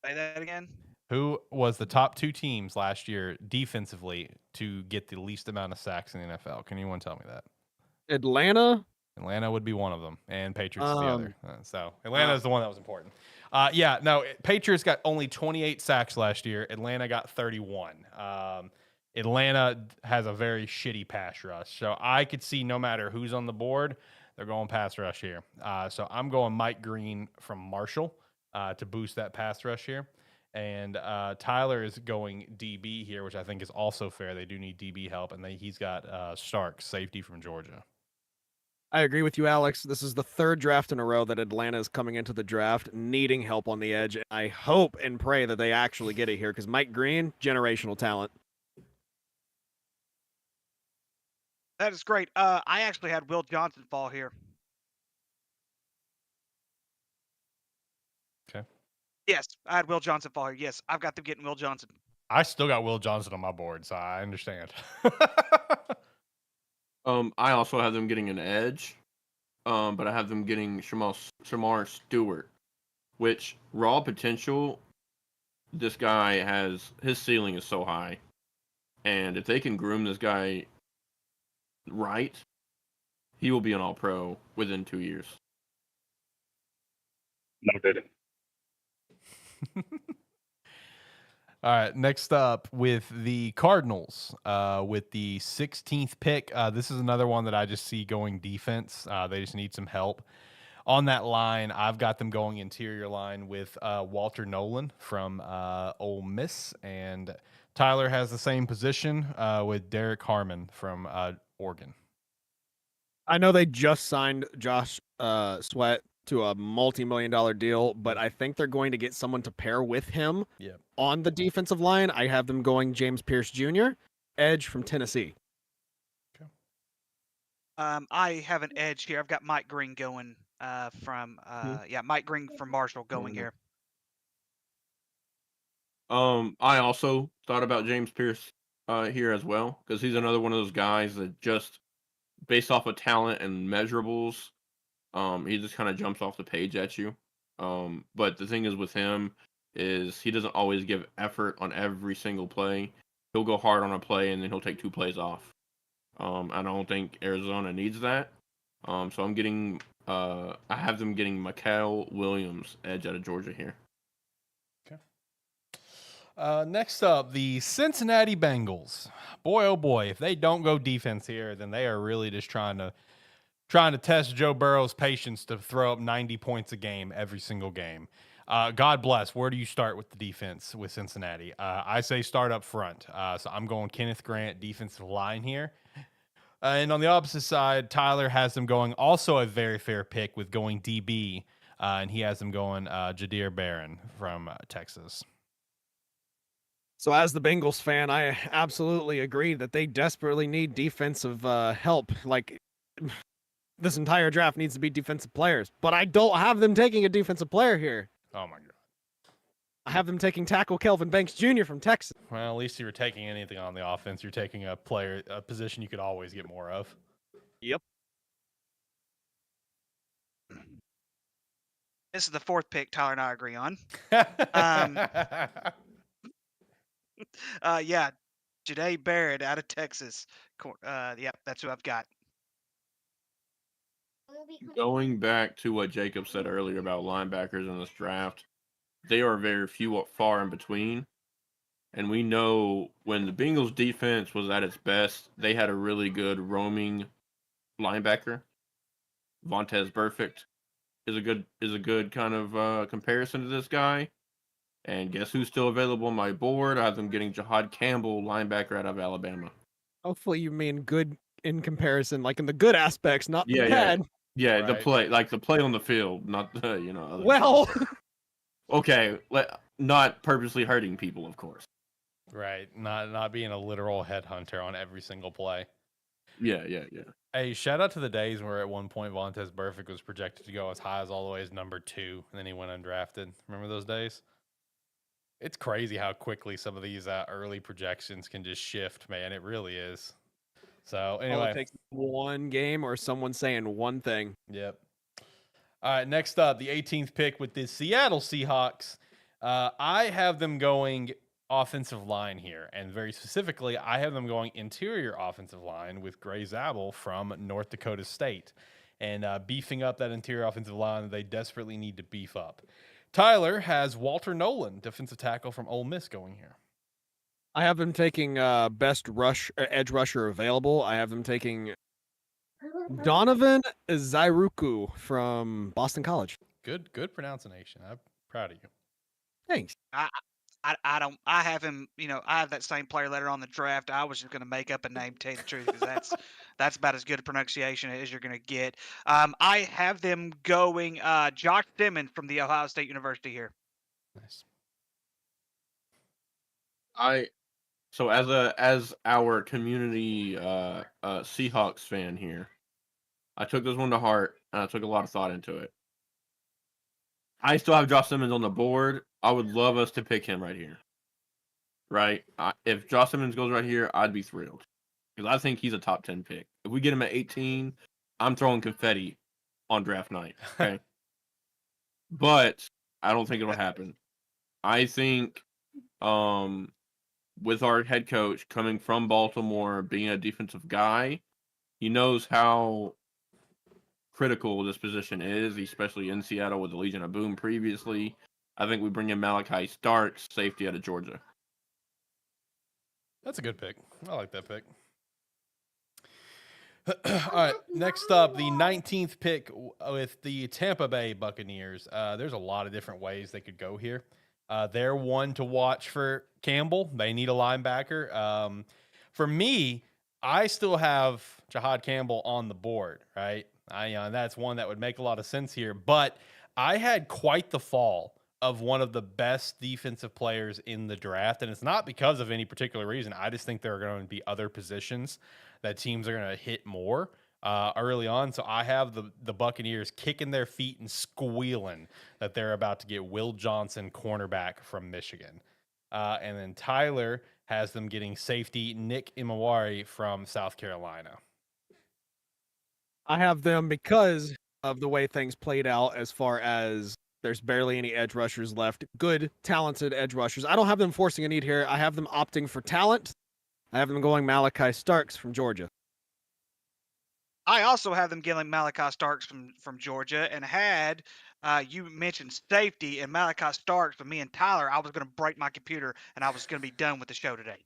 Say that again. Who was the top two teams last year defensively to get the least amount of sacks in the NFL? Can anyone tell me that? Atlanta would be one of them, and Patriots is the other. So Atlanta is the one that was important. Patriots got only 28 sacks last year. Atlanta got 31. Atlanta has a very shitty pass rush. So I could see no matter who's on the board, they're going pass rush here. So I'm going Mike Green from Marshall to boost that pass rush here. And Tyler is going DB here, which I think is also fair. They do need DB help. And he's got Starks, safety from Georgia. I agree with you, Alex. This is the third draft in a row that Atlanta is coming into the draft needing help on the edge. I hope and pray that they actually get it here because Mike Green, generational talent. That is great. I actually had Will Johnson fall here. Okay. Yes, I had Will Johnson fall here. Yes, I've got them getting Will Johnson. I still got Will Johnson on my board, so I understand. I also have them getting an edge, but I have them getting Shamar Stewart, which raw potential, this guy his ceiling is so high. And if they can groom this guy right, he will be an all-pro within 2 years. No, didn't. All right, next up with the Cardinals, with the 16th pick. This is another one that I just see going defense. They just need some help. On that line, I've got them going interior line with Walter Nolan from Ole Miss, and Tyler has the same position with Derek Harmon from Oregon. I know they just signed Josh Sweat to a multi-million-dollar deal, but I think they're going to get someone to pair with him on the defensive line. I have them going James Pierce Jr., edge from Tennessee. Okay. I have an edge here. I've got Mike Green going Mike Green from Marshall going here. I also thought about James Pierce here as well because he's another one of those guys that just based off of talent and measurables, he just kind of jumps off the page at you. But the thing is with him is he doesn't always give effort on every single play. He'll go hard on a play and then he'll take 2 plays off. I don't think Arizona needs that. So I'm getting I have them getting Mikael Williams, edge out of Georgia here. Next up, the Cincinnati Bengals. Boy, oh boy, if they don't go defense here, then they are really just trying to test Joe Burrow's patience to throw up 90 points a game every single game. God bless. Where do you start with the defense with Cincinnati? I say start up front. So I'm going Kenneth Grant, defensive line here. And on the opposite side, Tyler has them going also a very fair pick with going DB, and he has them going Jadir Barron from Texas. So as the Bengals fan, I absolutely agree that they desperately need defensive help. Like, this entire draft needs to be defensive players, but I don't have them taking a defensive player here. Oh my God. I have them taking tackle Kelvin Banks Jr. from Texas. Well, at least you were taking anything on the offense. You're taking a position you could always get more of. Yep. This is the 4th pick Tyler and I agree on. Yeah, Jadir Barrett out of Texas. Yep, that's who I've got. Going back to what Jacob said earlier about linebackers in this draft, they are very far in between. And we know when the Bengals defense was at its best, they had a really good roaming linebacker. Vontaze Burfict is a good kind of comparison to this guy. And guess who's still available on my board? I have them getting Jahad Campbell, linebacker out of Alabama. Hopefully you mean good in comparison, like in the good aspects, not the Yeah, bad. Yeah, Right. the play on the field, not the, other Well, okay, not purposely hurting people, of course. Right. Not being a literal headhunter on every single play. Yeah. Hey, shout out to the days where at one point Vontaze Burfict was projected to go as high as all the way as number 2, and then he went undrafted. Remember those days? It's crazy how quickly some of these early projections can just shift, man. It really is. So anyway, it takes one game or someone saying one thing. Yep. All right, next up, the 18th pick with the Seattle Seahawks. I have them going offensive line here, and very specifically, I have them going interior offensive line with Gray Zabel from North Dakota State, and beefing up that interior offensive line that they desperately need to beef up. Tyler has Walter Nolan, defensive tackle from Ole Miss, going here. I have them taking best edge rusher available. I have them taking Donovan Zairuku from Boston College. Good pronunciation. I'm proud of you. Thanks. I have him, I have that same player letter on the draft. I was just going to make up a name, to tell you the truth, because that's about as good a pronunciation as you're going to get. I have them going Josh Simmons from the Ohio State University here. Nice. So as our community Seahawks fan here, I took this one to heart and I took a lot of thought into it. I still have Josh Simmons on the board. I would love us to pick him right here. Right? If Josh Simmons goes right here, I'd be thrilled. Because I think he's a top 10 pick. If we get him at 18, I'm throwing confetti on draft night. Okay. But I don't think it'll happen. I think with our head coach coming from Baltimore, being a defensive guy, he knows how critical this position is, especially in Seattle with the Legion of Boom previously. I think we bring in Malachi Starks, safety out of Georgia. That's a good pick. I like that pick. All right, next up, the 19th pick with the Tampa Bay Buccaneers. There's a lot of different ways they could go here. They're one to watch for Campbell. They need a linebacker. For me, I still have Jahad Campbell on the board, right? That's one that would make a lot of sense here. But I had quite the fall of one of the best defensive players in the draft, and it's not because of any particular reason. I just think there are going to be other positions that teams are going to hit more early on. So I have the Buccaneers kicking their feet and squealing that they're about to get Will Johnson, cornerback from Michigan. And then Tyler has them getting safety Nick Imawari from South Carolina. I have them because of the way things played out as far as there's barely any edge rushers left. Good, talented edge rushers. I don't have them forcing a need here. I have them opting for talent. I have them going Malachi Starks from Georgia. I also have them getting Malachi Starks from Georgia, and had you mentioned safety and Malachi Starks with me and Tyler, I was going to break my computer and I was going to be done with the show today.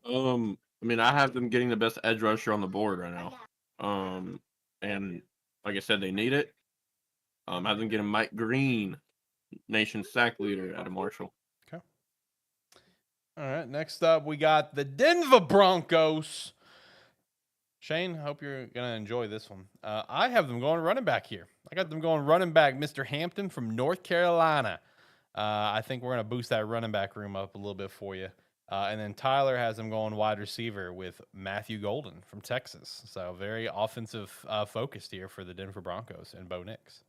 I mean, I have them getting the best edge rusher on the board right now. And like I said, they need it. I have them getting Mike Green, nation sack leader out of Marshall. Okay. All right. Next up, we got the Denver Broncos. Shane, I hope you're going to enjoy this one. I have them going running back here. I got them going running back, Mr. Hampton from North Carolina. I think we're going to boost that running back room up a little bit for you. And then Tyler has them going wide receiver with Matthew Golden from Texas. So very offensive focused here for the Denver Broncos and Bo Nix.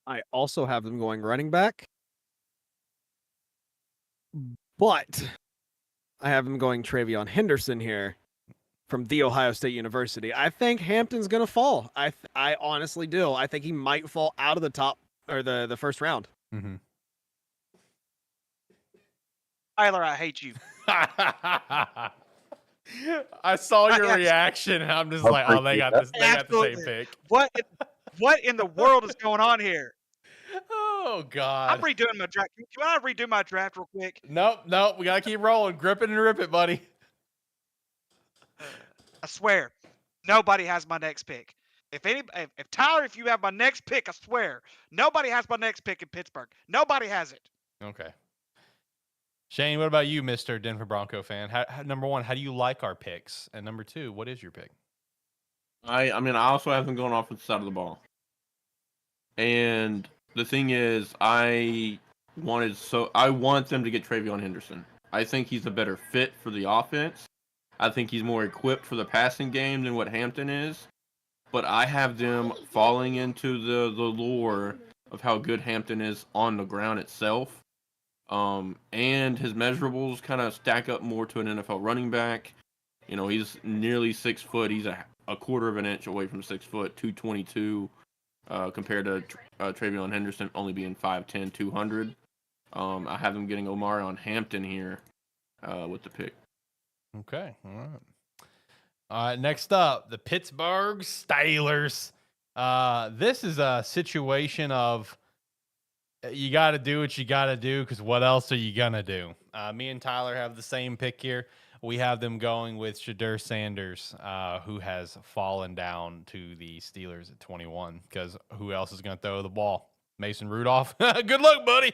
I also have them going running back, but I have them going Travion Henderson here from The Ohio State University. I think Hampton's going to fall. I honestly do. I think he might fall out of the top or the first round. Mm-hmm. Tyler, I hate you. I saw your reaction, and I'm just like, oh, they got this. They got the same pick. What in the world is going on here? Oh God! I'm redoing my draft. Can I redo my draft real quick? Nope. We gotta keep rolling. Grip it and rip it, buddy. I swear, nobody has my next pick. If Tyler, if you have my next pick, I swear, nobody has my next pick in Pittsburgh. Nobody has it. Okay. Shane, what about you, Mr. Denver Bronco fan? Number one, how do you like our picks? And number two, what is your pick? I mean, I also have them going off the side of the ball. And the thing is, I want them to get Travion Henderson. I think he's a better fit for the offense. I think he's more equipped for the passing game than what Hampton is. But I have them falling into the lure of how good Hampton is on the ground itself. And his measurables kind of stack up more to an NFL running back. You know, he's nearly 6 foot. He's a quarter of an inch away from 6 foot, 222, compared to Travion Henderson only being 5'10", 200. I have him getting Omarion Hampton here with the pick. Okay, all right. Next up, the Pittsburgh Steelers. This is a situation of you got to do what you got to do because what else are you going to do? Me and Tyler have the same pick here. We have them going with Shedeur Sanders, who has fallen down to the Steelers at 21 because who else is going to throw the ball? Mason Rudolph. Good luck, buddy.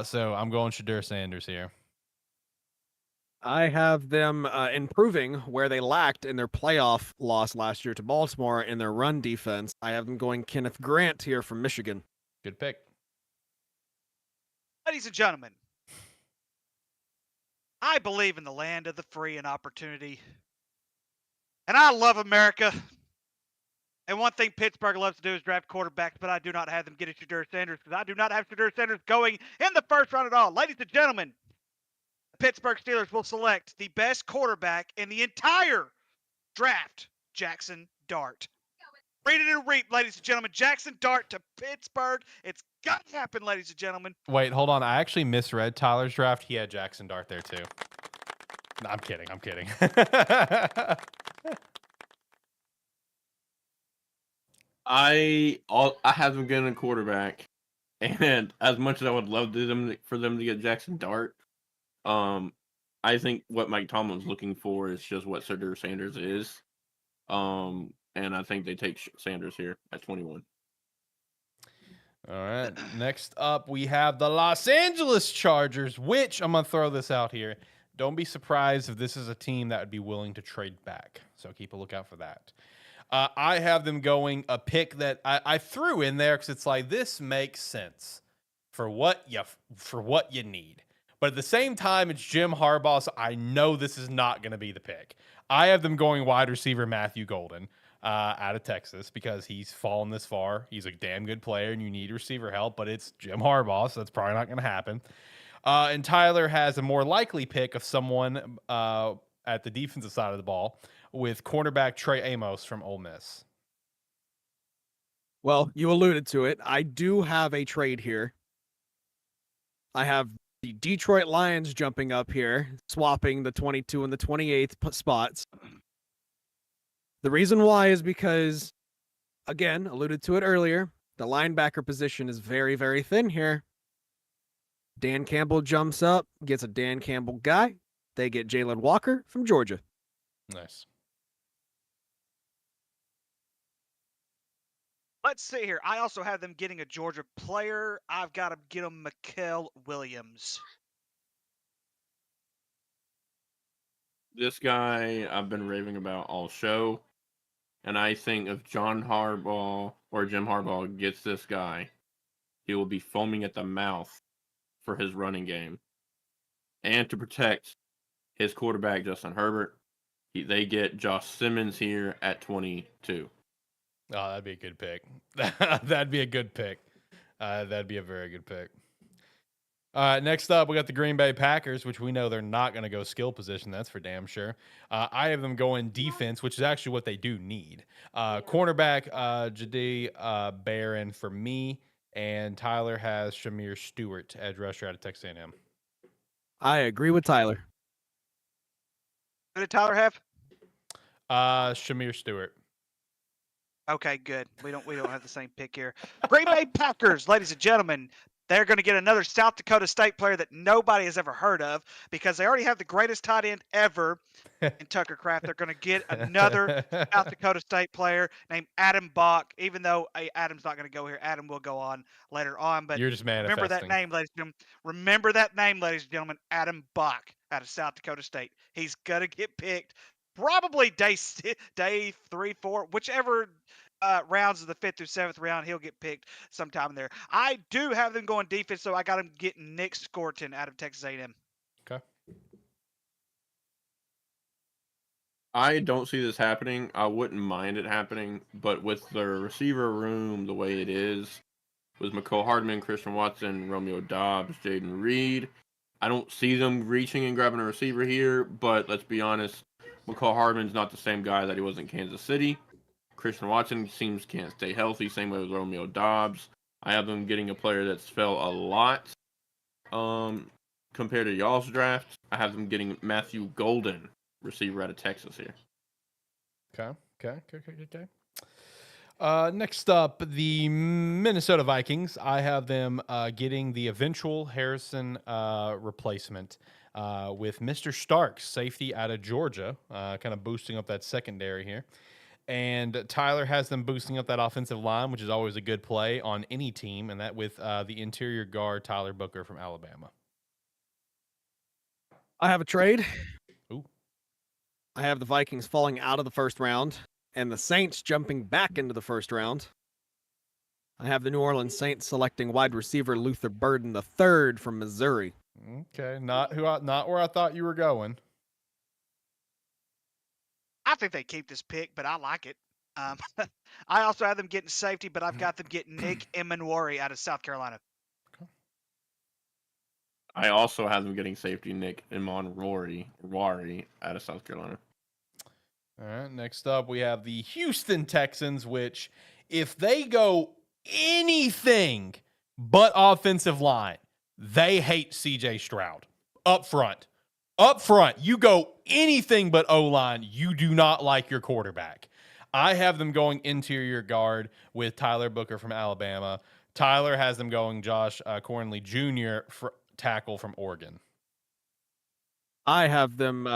So I'm going Shedeur Sanders here. I have them improving where they lacked in their playoff loss last year to Baltimore in their run defense. I have them going Kenneth Grant here from Michigan. Good pick. Ladies and gentlemen, I believe in the land of the free and opportunity. And I love America. And one thing Pittsburgh loves to do is draft quarterbacks, but I do not have them getting Shedeur Sanders because I do not have Shedeur Sanders going in the first round at all. Ladies and gentlemen, the Pittsburgh Steelers will select the best quarterback in the entire draft, Jackson Dart. Read it and reap, ladies and gentlemen. Jackson Dart to Pittsburgh. It's got to happen, ladies and gentlemen. Wait, hold on. I actually misread Tyler's draft. He had Jackson Dart there too. No, I'm kidding. I have them getting a quarterback, and as much as I would love for them to get Jackson Dart, I think what Mike Tomlin's looking for is just what Shedeur Sanders is. And I think they take Sanders here at 21. All right. Next up, we have the Los Angeles Chargers, which I'm going to throw this out here. Don't be surprised if this is a team that would be willing to trade back. So keep a lookout for that. I have them going a pick that I threw in there because it's like, this makes sense for what you need. But at the same time, it's Jim Harbaugh, so I know this is not going to be the pick. I have them going wide receiver Matthew Golden out of Texas because he's fallen this far. He's a damn good player, and you need receiver help, but it's Jim Harbaugh, so that's probably not going to happen. And Tyler has a more likely pick of someone at the defensive side of the ball. with cornerback Trey Amos from Ole Miss. Well, you alluded to it. I do have a trade here. I have the Detroit Lions jumping up here, swapping the 22 and the 28th spots. The reason why is because, again, alluded to it earlier, the linebacker position is very, very thin here. Dan Campbell jumps up, gets a Dan Campbell guy. They get Jalen Walker from Georgia. Nice. Let's see here. I also have them getting a Georgia player. I've got to get them Mikael Williams. This guy I've been raving about all show, and I think if John Harbaugh or Jim Harbaugh gets this guy, he will be foaming at the mouth for his running game. And to protect his quarterback, Justin Herbert, they get Josh Simmons here at 22. Oh, that'd be a good pick. That'd be a good pick. That'd be a very good pick. Next up, we got the Green Bay Packers, which we know they're not going to go skill position. That's for damn sure. I have them going defense, which is actually what they do need. Cornerback, Jahdae Barron for me, and Tyler has Shamir Stewart, edge rusher out of Texas A&M. I agree with Tyler. Who did Tyler have? Shamir Stewart. Okay, good. We don't have the same pick here. Green Bay Packers, ladies and gentlemen, they're going to get another South Dakota State player that nobody has ever heard of because they already have the greatest tight end ever in Tucker Kraft. They're going to get another South Dakota State player named Adam Bach. Even though Adam's not going to go here, Adam will go on later on. But You're just manifesting. remember that name, ladies and gentlemen. Remember that name, ladies and gentlemen. Adam Bach out of South Dakota State. He's going to get picked probably day 3, 4, whichever rounds of the 5th through 7th round, he'll get picked sometime in there. I do have them going defense, so I got them getting Nick Scorton out of Texas A&M. Okay. I don't see this happening. I wouldn't mind it happening, but with the receiver room the way it is, with McCole Hardman, Christian Watson, Romeo Doubs, Jaden Reed, I don't see them reaching and grabbing a receiver here, but let's be honest, McCole Hardman's not the same guy that he was in Kansas City. Christian Watson seems can't stay healthy, same way with Romeo Doubs. I have them getting a player that's fell a lot compared to y'all's draft. I have them getting Matthew Golden, receiver out of Texas here. Okay. Next up, the Minnesota Vikings. I have them getting the eventual Harrison replacement with Mr. Starks, safety out of Georgia, kind of boosting up that secondary here. And Tyler has them boosting up that offensive line, which is always a good play on any team, and that with the interior guard, Tyler Booker from Alabama. I have a trade. Ooh. I have the Vikings falling out of the first round and the Saints jumping back into the first round. I have the New Orleans Saints selecting wide receiver Luther Burden III from Missouri. Okay, not where I thought you were going. I think they keep this pick, but I like it. I also have them getting safety, but I've got them getting Nick Emanwari out of South Carolina. I also have them getting safety Nick Emanwari out of South Carolina. All right, next up we have the Houston Texans, which if they go anything but offensive line, they hate CJ Stroud. Up front, you go anything but O-line, you do not like your quarterback. I have them going interior guard with Tyler Booker from Alabama. Tyler has them going Josh Cornley Jr. Tackle from Oregon. I have them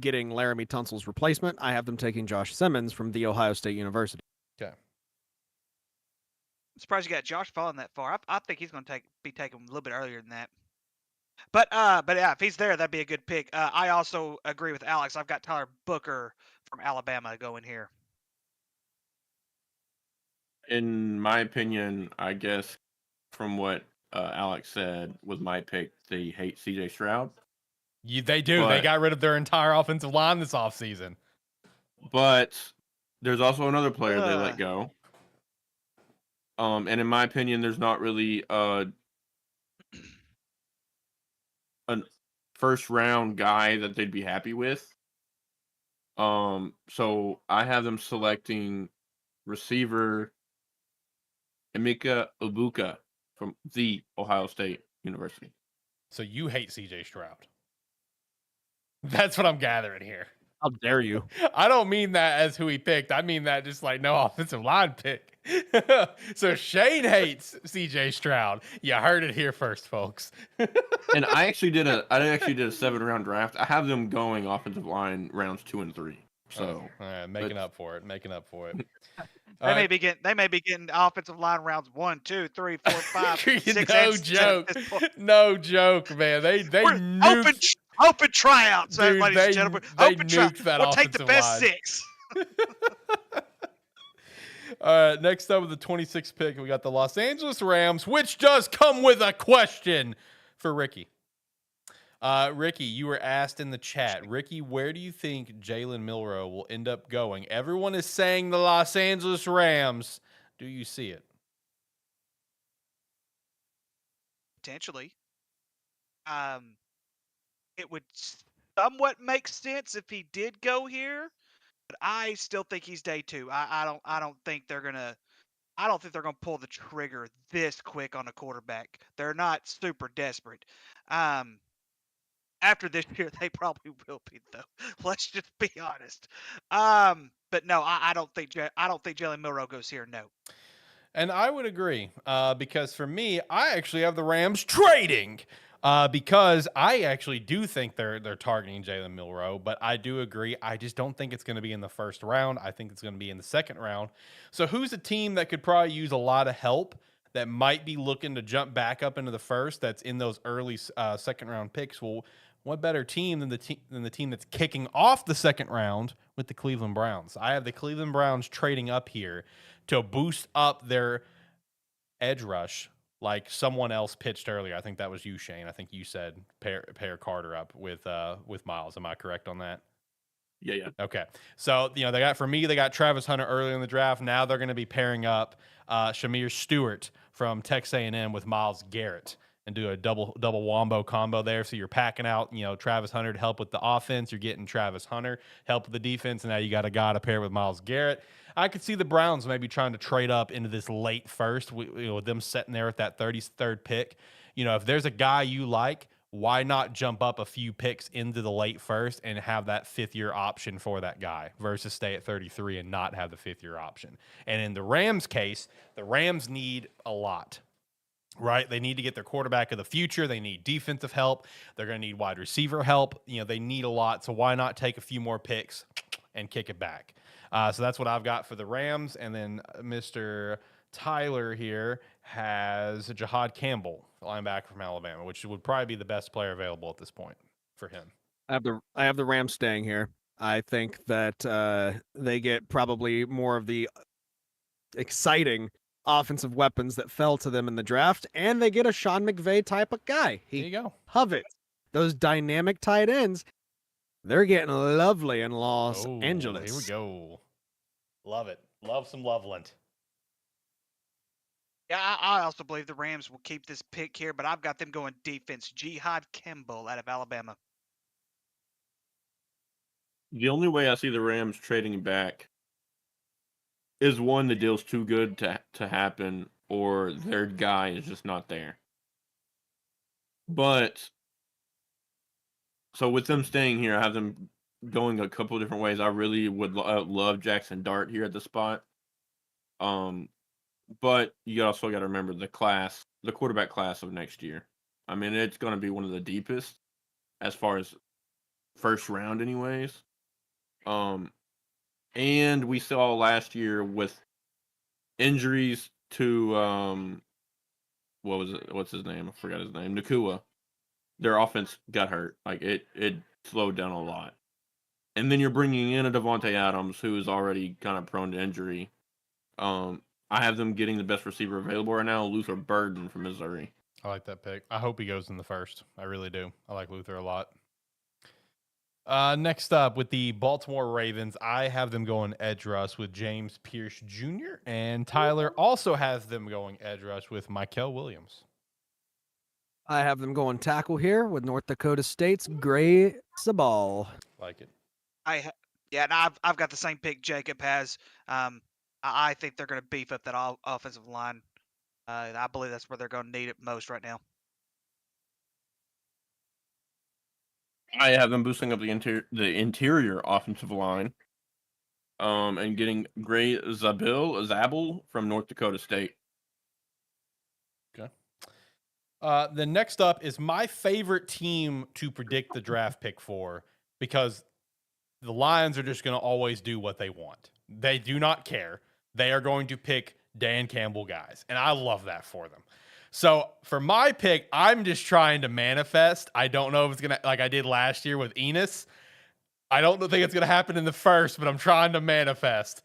getting Laramie Tunsil's replacement. I have them taking Josh Simmons from The Ohio State University. Okay. I'm surprised you got Josh falling that far. I think he's going to be taken a little bit earlier than that. But yeah, if he's there, that'd be a good pick. I also agree with Alex. I've got Tyler Booker from Alabama going here. In my opinion, I guess from what Alex said with my pick, they hate CJ Stroud. They do. They got rid of their entire offensive line this offseason. But there's also another player they let go. And in my opinion, there's not really a first round guy that they'd be happy with. So I have them selecting receiver Emeka Ibuka from the Ohio State University. So you hate CJ Stroud. That's what I'm gathering here. How dare you? I don't mean that as who he picked. I mean that just like no offensive line pick. So Shane hates CJ Stroud. You heard it here first, folks. And I actually did a 7-round draft. I have them going offensive line rounds 2 and 3. So all right, making up for it. They may be getting offensive line rounds 1, 2, 3, 4, 5, 6. No joke. No joke, man. They nuked. Open tryouts, Dude, ladies and gentlemen. they Open tryouts. nuked that We'll take the best offensive 6. All right, next up with the 26th pick, we got the Los Angeles Rams, which does come with a question for Ricky. Ricky, you were asked in the chat, Ricky, where do you think Jalen Milroe will end up going? Everyone is saying the Los Angeles Rams. Do you see it? Potentially. It would somewhat make sense if he did go here, but I still think he's day 2. I don't think they're gonna pull the trigger this quick on a quarterback. They're not super desperate. After this year, they probably will be, though. Let's just be honest. But no, I don't think Jalen Milroe goes here. No. And I would agree, because for me, I actually have the Rams trading, because I actually do think they're targeting Jalen Milroe, but I do agree. I just don't think it's going to be in the first round. I think it's going to be in the second round. So who's a team that could probably use a lot of help that might be looking to jump back up into the first that's in those early second round picks? Well, what better team than the team that's kicking off the second round with the Cleveland Browns? I have the Cleveland Browns trading up here to boost up their edge rush like someone else pitched earlier. I think that was you, Shane. I think you said pair Carter up with Miles. Am I correct on that? Yeah. Okay. So, they got Travis Hunter early in the draft. Now they're going to be pairing up Shamir Stewart from Texas A&M with Myles Garrett and do a double wombo combo there. So you're packing out, Travis Hunter to help with the offense. You're getting Travis Hunter help with the defense. And now you got a guy to pair with Myles Garrett. I could see the Browns maybe trying to trade up into this late first, with them sitting there at that 33rd pick. If there's a guy you like, why not jump up a few picks into the late first and have that 5th-year option for that guy versus stay at 33 and not have the 5th-year option? And in the Rams case, the Rams need a lot, right? They need to get their quarterback of the future. They need defensive help. They're going to need wide receiver help. They need a lot. So why not take a few more picks and kick it back? So that's what I've got for the Rams. And then Mr. Tyler here has Jahad Campbell, linebacker from Alabama, which would probably be the best player available at this point for him. I have the Rams staying here. I think that they get probably more of the exciting offensive weapons that fell to them in the draft, and they get a Sean McVay type of guy. There you go. Covet those dynamic tight ends. They're getting lovely in Los Angeles. Here we go. Love it. Love some Loveland. Yeah, I also believe the Rams will keep this pick here, but I've got them going defense. Jihad Kimball out of Alabama. The only way I see the Rams trading back is one, the deal's too good to happen, or their guy is just not there. But so with them staying here, I have them going a couple of different ways. I really would love Jackson Dart here at the spot. But you also got to remember the quarterback class of next year. I mean, it's going to be one of the deepest as far as first round anyways. And we saw last year with injuries to what's his name? I forgot his name. Nakua. Their offense got hurt. Like it slowed down a lot. And then you're bringing in a Devontae Adams who is already kind of prone to injury. I have them getting the best receiver available right now, Luther Burden from Missouri. I like that pick. I hope he goes in the first. I really do. I like Luther a lot. Next up, with the Baltimore Ravens, I have them going edge rush with James Pierce Jr., and Tyler also has them going edge rush with Mykel Williams. I have them going tackle here with North Dakota State's Gray Sabal. Like it. Yeah, and I've got the same pick Jacob has. I think they're going to beef up that offensive line. I believe that's where they're going to need it most right now. I have them boosting up the interior offensive line. And getting Gray Zabel from North Dakota State. Okay. The next up is my favorite team to predict the draft pick for, because the Lions are just going to always do what they want. They do not care. They are going to pick Dan Campbell guys, and I love that for them. So for my pick, I'm just trying to manifest. I don't know if it's going to, like I did last year with Enos. I don't think it's going to happen in the first, but I'm trying to manifest.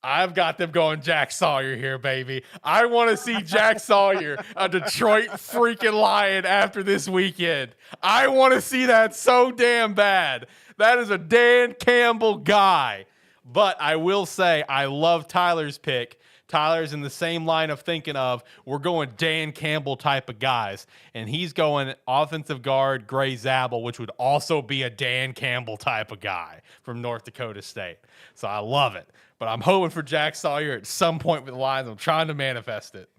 I've got them going Jack Sawyer here, baby. I want to see Jack Sawyer, a Detroit freaking Lion, after this weekend. I want to see that so damn bad. That is a Dan Campbell guy. But I will say, I love Tyler's pick. Tyler's in the same line of thinking of, we're going Dan Campbell type of guys. And he's going offensive guard Gray Zabel, which would also be a Dan Campbell type of guy from North Dakota State. So I love it. But I'm hoping for Jack Sawyer at some point with the Lions. I'm trying to manifest it.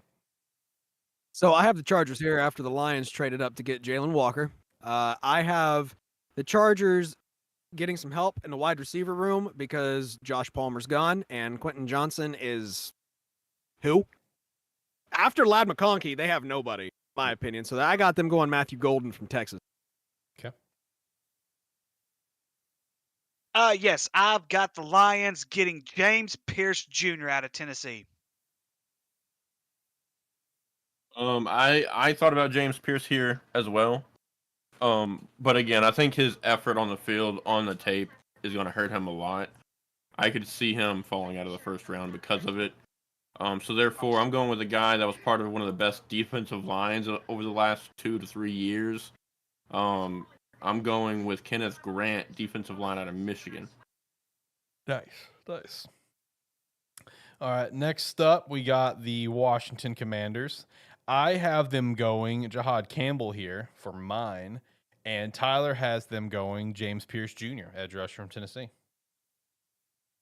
So I have the Chargers here after the Lions traded up to get Jalen Walker. I have the Chargers getting some help in the wide receiver room because Josh Palmer's gone and Quentin Johnson is who? After Ladd McConkey, they have nobody, in my opinion. So I got them going Matthew Golden from Texas. Okay. Yes, I've got the Lions getting James Pierce Jr. out of Tennessee. I thought about James Pierce here as well. But again, I think his effort on the field, on the tape, is going to hurt him a lot. I could see him falling out of the first round because of it. So therefore, I'm going with a guy that was part of one of the best defensive lines over the last 2 to 3 years. I'm going with Kenneth Grant, defensive line out of Michigan. Nice. All right, next up, we got the Washington Commanders. I have them going Jahad Campbell here for mine, and Tyler has them going James Pierce Jr., edge rusher from Tennessee.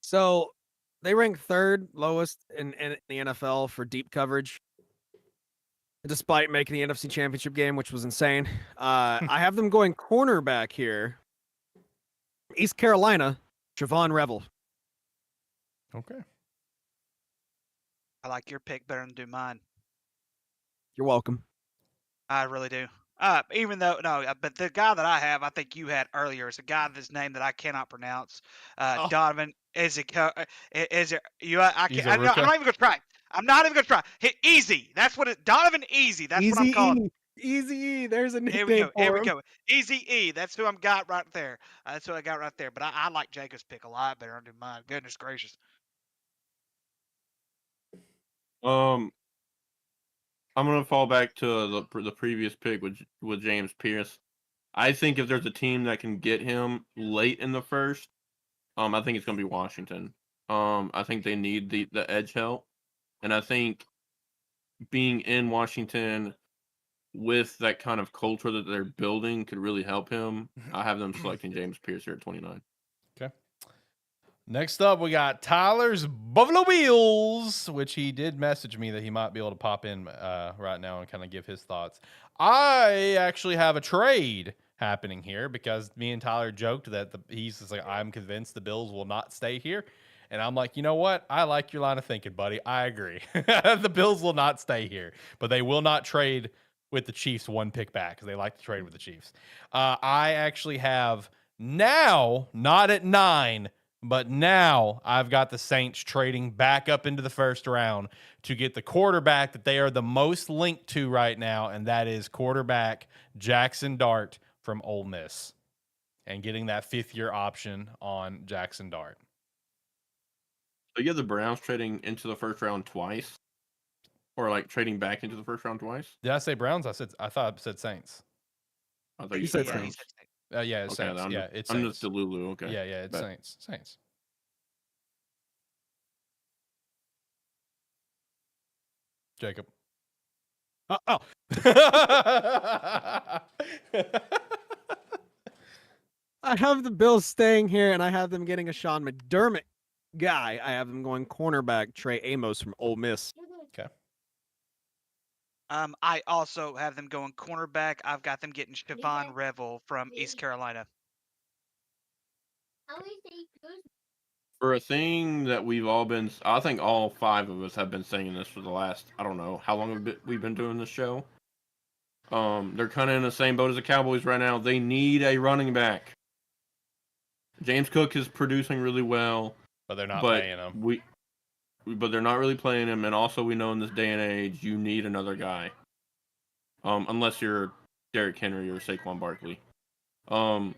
So they rank third lowest in the NFL for deep coverage, despite making the NFC Championship game, which was insane. I have them going cornerback here. East Carolina, Javon Revel. Okay. I like your pick better than do mine. You're welcome. I really do. Even though but the guy that I have, I think you had earlier, is a guy that's name that I cannot pronounce. Donovan is it you? I can't. I'm not even gonna try. I'm not even gonna try. Easy. That's what it. Donovan Easy. That's what I'm calling. Easy E. There's a nickname. Here we go. Easy E. That's who I'm got right there. That's who I got right there. But I like Jacob's pick a lot better than mine. Goodness gracious. I'm gonna fall back to the previous pick with James Pierce. I think if there's a team that can get him late in the first, I think it's gonna be Washington. I think they need the edge help, and I think being in Washington with that kind of culture that they're building could really help him. I have them selecting James Pierce here at 29. Okay. Next up, we got Tyler's Buffalo Bills, which he did message me that he might be able to pop in right now and kind of give his thoughts. I actually have a trade happening here because me and Tyler joked that he's just like, I'm convinced the Bills will not stay here. And I'm like, you know what? I like your line of thinking, buddy. I agree. The Bills will not stay here, but they will not trade with the Chiefs one pick back because they like to trade with the Chiefs. I actually have now, not at 9, but now I've got the Saints trading back up into the first round to get the quarterback that they are the most linked to right now, and that is quarterback Jackson Dart from Ole Miss, and getting that 5th-year option on Jackson Dart. So you have the Browns trading into the first round twice, or like trading back into the first round twice? Did I say Browns? I thought I said Saints. I thought you said Yeah, Browns. Yeah, it's Okay, Saints. I'm It's I'm Saints. just Delulu. Okay. Yeah, it's Bet. Saints. Jacob. I have the Bills staying here, and I have them getting a Sean McDermott guy. I have them going cornerback Trey Amos from Ole Miss. Okay. I also have them going cornerback. I've got them getting Stephon Revel from East Carolina. For a thing that we've all been, I think all 5 of us have been saying this for the last, I don't know, how long we've been doing this show. They're kind of in the same boat as the Cowboys right now. They need a running back. James Cook is producing really well, but they're not paying him. But they're not really playing him, and also we know in this day and age you need another guy. Unless you're Derrick Henry or Saquon Barkley. I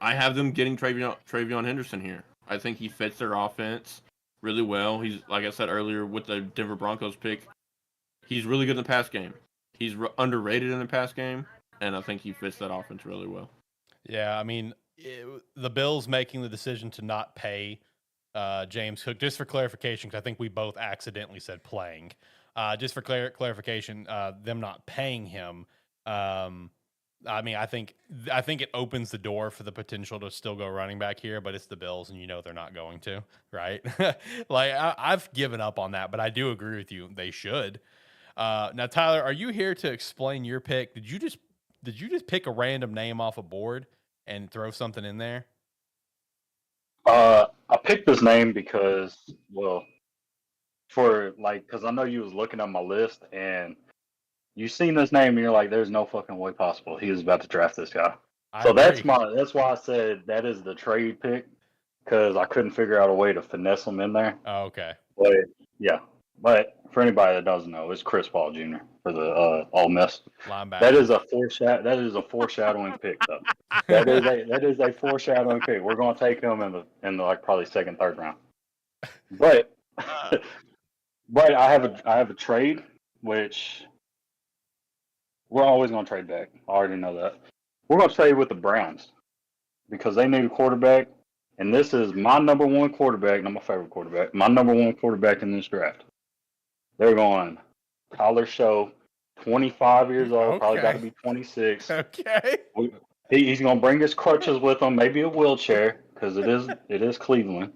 have them getting Travion Henderson here. I think he fits their offense really well. He's, like I said earlier, with the Denver Broncos pick, he's really good in the pass game. He's underrated in the pass game, and I think he fits that offense really well. Yeah, I mean, the Bills making the decision to not pay James Cook, just for clarification, because I think we both accidentally said playing. Just for clarification, them not paying him. I mean, I think it opens the door for the potential to still go running back here, but it's the Bills, and you know they're not going to, right? Like I've given up on that, but I do agree with you. They should. Now, Tyler, are you here to explain your pick? Did you just pick a random name off a board and throw something in there? I picked this name because, well, because I know you was looking at my list and you seen this name and you're like, there's no fucking way possible he was about to draft this guy. So that's why I said that is the trade pick, because I couldn't figure out a way to finesse him in there. Oh, okay. But yeah, but for anybody that doesn't know, it's Chris Paul Jr. for the Ole Miss. Linebacker. That is a foreshadowing pick, though. That is a foreshadowing pick. We're gonna take him in the like probably second, third round. But but I have a trade, which we're always gonna trade back. I already know that. We're gonna trade with the Browns because they need a quarterback, and this is my number one quarterback, not my favorite quarterback. My number one quarterback in this draft. They're going Tyler Show, 25 years old, probably got to be 26. Okay. He's going to bring his crutches with him, maybe a wheelchair, because it is Cleveland.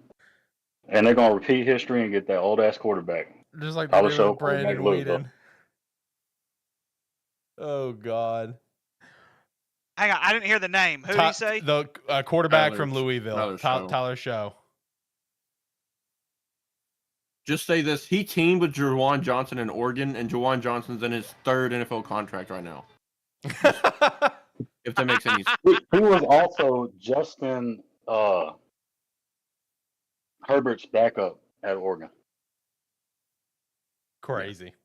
And they're going to repeat history and get that old-ass quarterback. Just like Tyler Show, Brandon Weeden. Oh, God. Hang on, I didn't hear the name. Who did you say? The quarterback from Louisville, Tyler Show. Just say this: he teamed with Juwan Johnson in Oregon, and Juwan Johnson's in his 3rd NFL contract right now. If that makes any sense. He was also Justin Herbert's backup at Oregon. Crazy.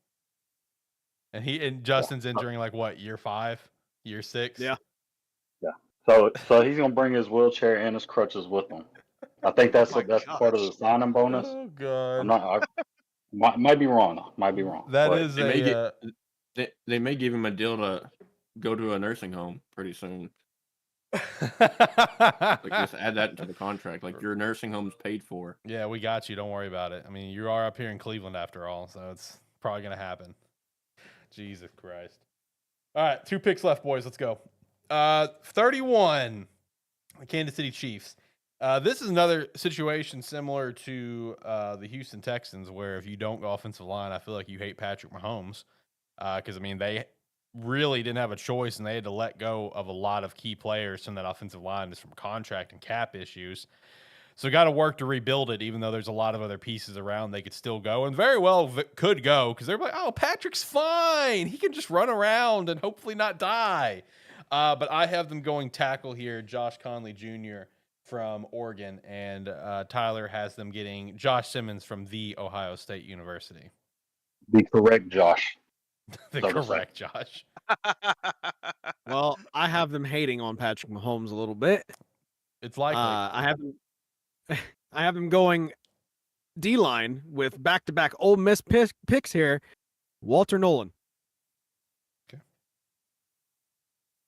And Justin's entering like what, year 5, year 6? Yeah. Yeah. So he's gonna bring his wheelchair and his crutches with him. I think that's part of the signing bonus. Oh, God. I'm not. Might be wrong. Might be wrong. That but is they may give him a deal to go to a nursing home pretty soon. Like just add that into the contract. Like your nursing home's paid for. Yeah, we got you. Don't worry about it. I mean, you are up here in Cleveland after all, so it's probably gonna happen. Jesus Christ. All right, 2 picks left, boys. Let's go. 31. The Kansas City Chiefs. This is another situation similar to the Houston Texans, where if you don't go offensive line, I feel like you hate Patrick Mahomes. Because, I mean, they really didn't have a choice, and they had to let go of a lot of key players from that offensive line just from contract and cap issues. So got to work to rebuild it, even though there's a lot of other pieces around they could still go, and very well could go, because they're like, oh, Patrick's fine. He can just run around and hopefully not die. But I have them going tackle here, Josh Conley Jr. from Oregon, and Tyler has them getting Josh Simmons from The Ohio State University. Be correct, Josh. Correct, Josh. Well, I have them hating on Patrick Mahomes a little bit. It's likely. I have them going D-line with back-to-back Ole Miss picks here. Walter Nolan. Okay.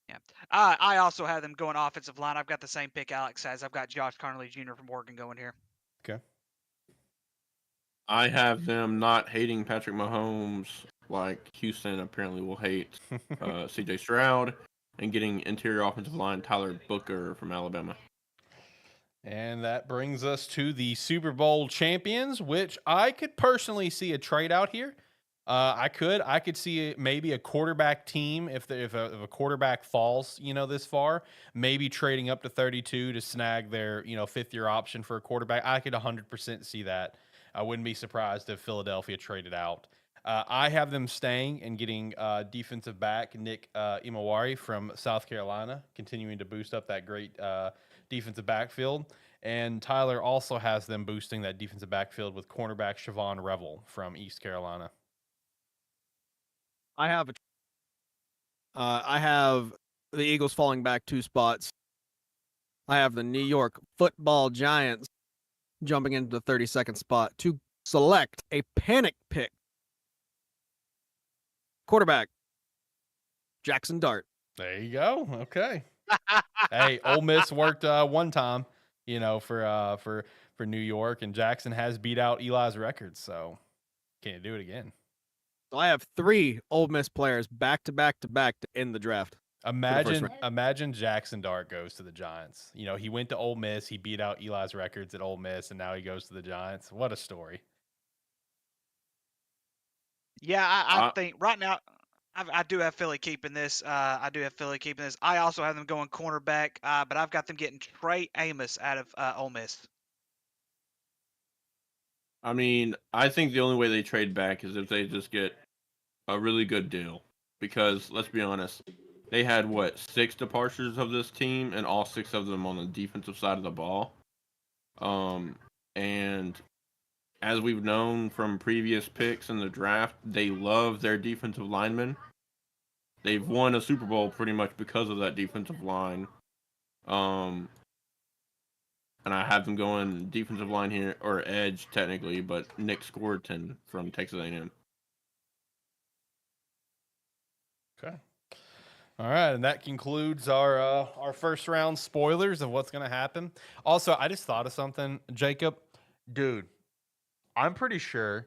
Yeah. I also have them going offensive line. I've got the same pick Alex has. I've got Josh Conley Jr. from Oregon going here. Okay. I have them not hating Patrick Mahomes like Houston apparently will hate C.J. Stroud. and getting interior offensive line Tyler Booker from Alabama. And that brings us to the Super Bowl champions, which I could personally see a trade out here. I could see maybe a quarterback team if a quarterback falls, this far, maybe trading up to 32 to snag their, 5th-year option for a quarterback. I could 100% see that. I wouldn't be surprised if Philadelphia traded out. I have them staying and getting defensive back Nick Imawari from South Carolina, continuing to boost up that great defensive backfield. And Tyler also has them boosting that defensive backfield with cornerback Siobhan Revel from East Carolina. I have the Eagles falling back 2 spots. I have the New York Football Giants jumping into the 32nd spot to select a panic pick. Quarterback, Jackson Dart. There you go. Okay. Hey, Ole Miss worked one time, for New York, and Jackson has beat out Eli's records, so can't do it again. So I have 3 Ole Miss players back to back to end the draft. Imagine Jackson Dart goes to the Giants. He went to Ole Miss, he beat out Eli's records at Ole Miss, and now he goes to the Giants. What a story. Yeah, I think right now I do have Philly keeping this. I also have them going cornerback, but I've got them getting Trey Amos out of Ole Miss. I mean, I think the only way they trade back is if they just get a really good deal. Because, let's be honest, they had, 6 departures of this team, and all 6 of them on the defensive side of the ball. And as we've known from previous picks in the draft, they love their defensive linemen. They've won a Super Bowl pretty much because of that defensive line. And I have them going defensive line here, or edge technically, but Nick Scourton from Texas A&M. Okay. All right, and that concludes our first round spoilers of what's going to happen. Also, I just thought of something, Jacob. Dude, I'm pretty sure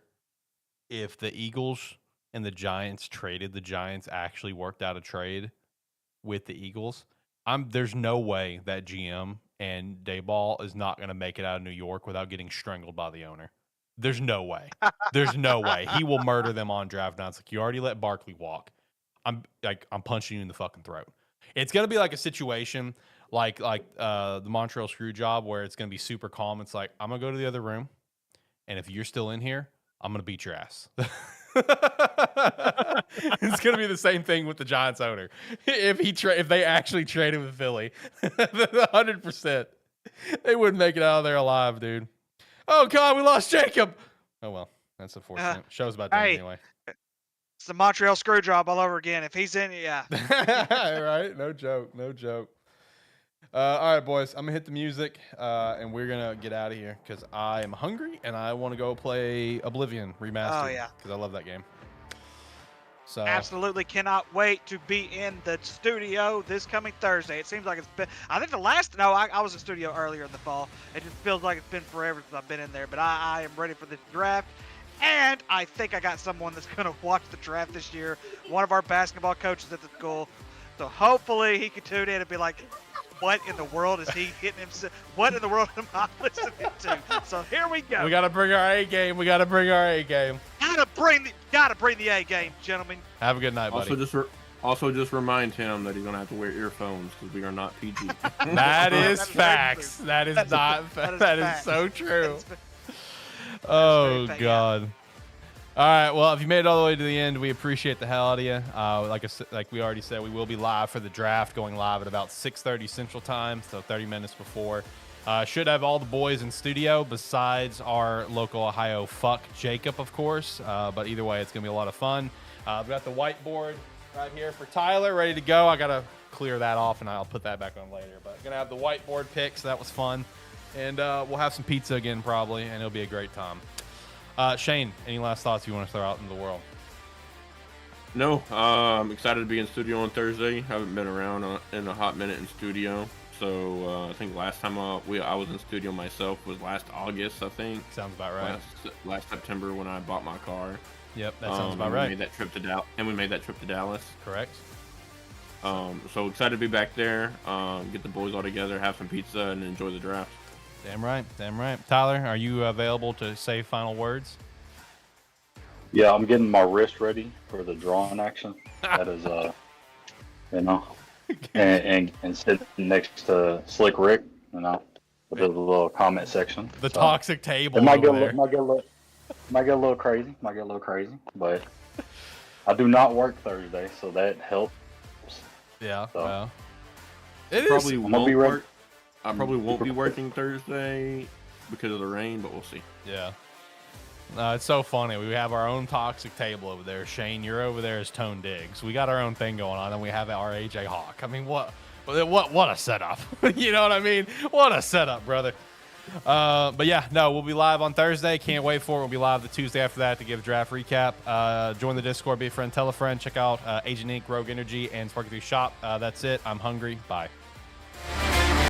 if the Eagles and the Giants traded, the Giants actually worked out a trade with the Eagles. There's no way that GM and Dayball is not going to make it out of New York without getting strangled by the owner. There's no way. There's no way. He will murder them on draft night. It's like, you already let Barkley walk. I'm punching you in the fucking throat. It's going to be like a situation like the Montreal Screw Job where it's going to be super calm. It's like, I'm going to go to the other room, and if you're still in here, I'm going to beat your ass. It's going to be the same thing with the Giants owner. If they actually traded with Philly, 100%, they wouldn't make it out of there alive, dude. Oh, God, we lost Jacob. Oh, well, that's unfortunate. Show's about done anyway. It's the Montreal Screwjob all over again. If he's in, yeah. Right? No joke. All right, boys. I'm going to hit the music, and we're going to get out of here because I am hungry, and I want to go play Oblivion Remastered. Oh, yeah. Because I love that game. So Absolutely cannot wait to be in the studio this coming Thursday. It seems like it's been, I think I was in studio earlier in the fall. It just feels like it's been forever since I've been in there, but I am ready for this draft. And I think I got someone that's going to watch the draft this year, one of our basketball coaches at the school. So hopefully he can tune in and be like, what in the world is he getting himself? What in the world am I listening to? So here we go. We got to bring our A game. Gotta bring the A game, gentlemen. Have a good night, buddy. Also, just remind him that he's gonna have to wear earphones because we are not PG. That is facts. That is so true. Oh God. All right. Well, if you made it all the way to the end, we appreciate the hell out of you. Like we already said, we will be live for the draft, going live at about 6:30 Central Time, so 30 minutes before. Should have all the boys in studio besides our local Ohio fuck Jacob, of course. But either way, it's gonna be a lot of fun. We've got the whiteboard right here for Tyler, ready to go. I gotta clear that off, and I'll put that back on later. But gonna have the whiteboard picks. That was fun, and we'll have some pizza again probably, and it'll be a great time. Shane, any last thoughts you want to throw out into the world? No, I'm excited to be in studio on Thursday. Haven't been around in a hot minute in studio. So I think last time I was in studio myself was last August, I think. Sounds about right. Last September when I bought my car. Yep, that sounds about right. We made that trip to Dallas. Correct. So excited to be back there. Get the boys all together, have some pizza, and enjoy the draft. Damn right. Damn right. Tyler, are you available to say final words? Yeah, I'm getting my wrist ready for the drawing action. That is, and sitting next to Slick Rick, with the little comment section. The toxic table. It might get over a little crazy. But I do not work Thursday, so that helps. Yeah. So. Well, I probably won't be ready. working Thursday because of the rain, but we'll see. Yeah. It's so funny. We have our own toxic table over there. Shane, you're over there as Tone Diggs. We got our own thing going on, and we have our AJ Hawk. I mean, what a setup. You know what I mean? What a setup, brother. But yeah, no, we'll be live on Thursday. Can't wait for it. We'll be live the Tuesday after that to give a draft recap. Join the Discord, be a friend, tell a friend. Check out Agent Inc., Rogue Energy, and Sparky 3 Shop. That's it. I'm hungry. Bye.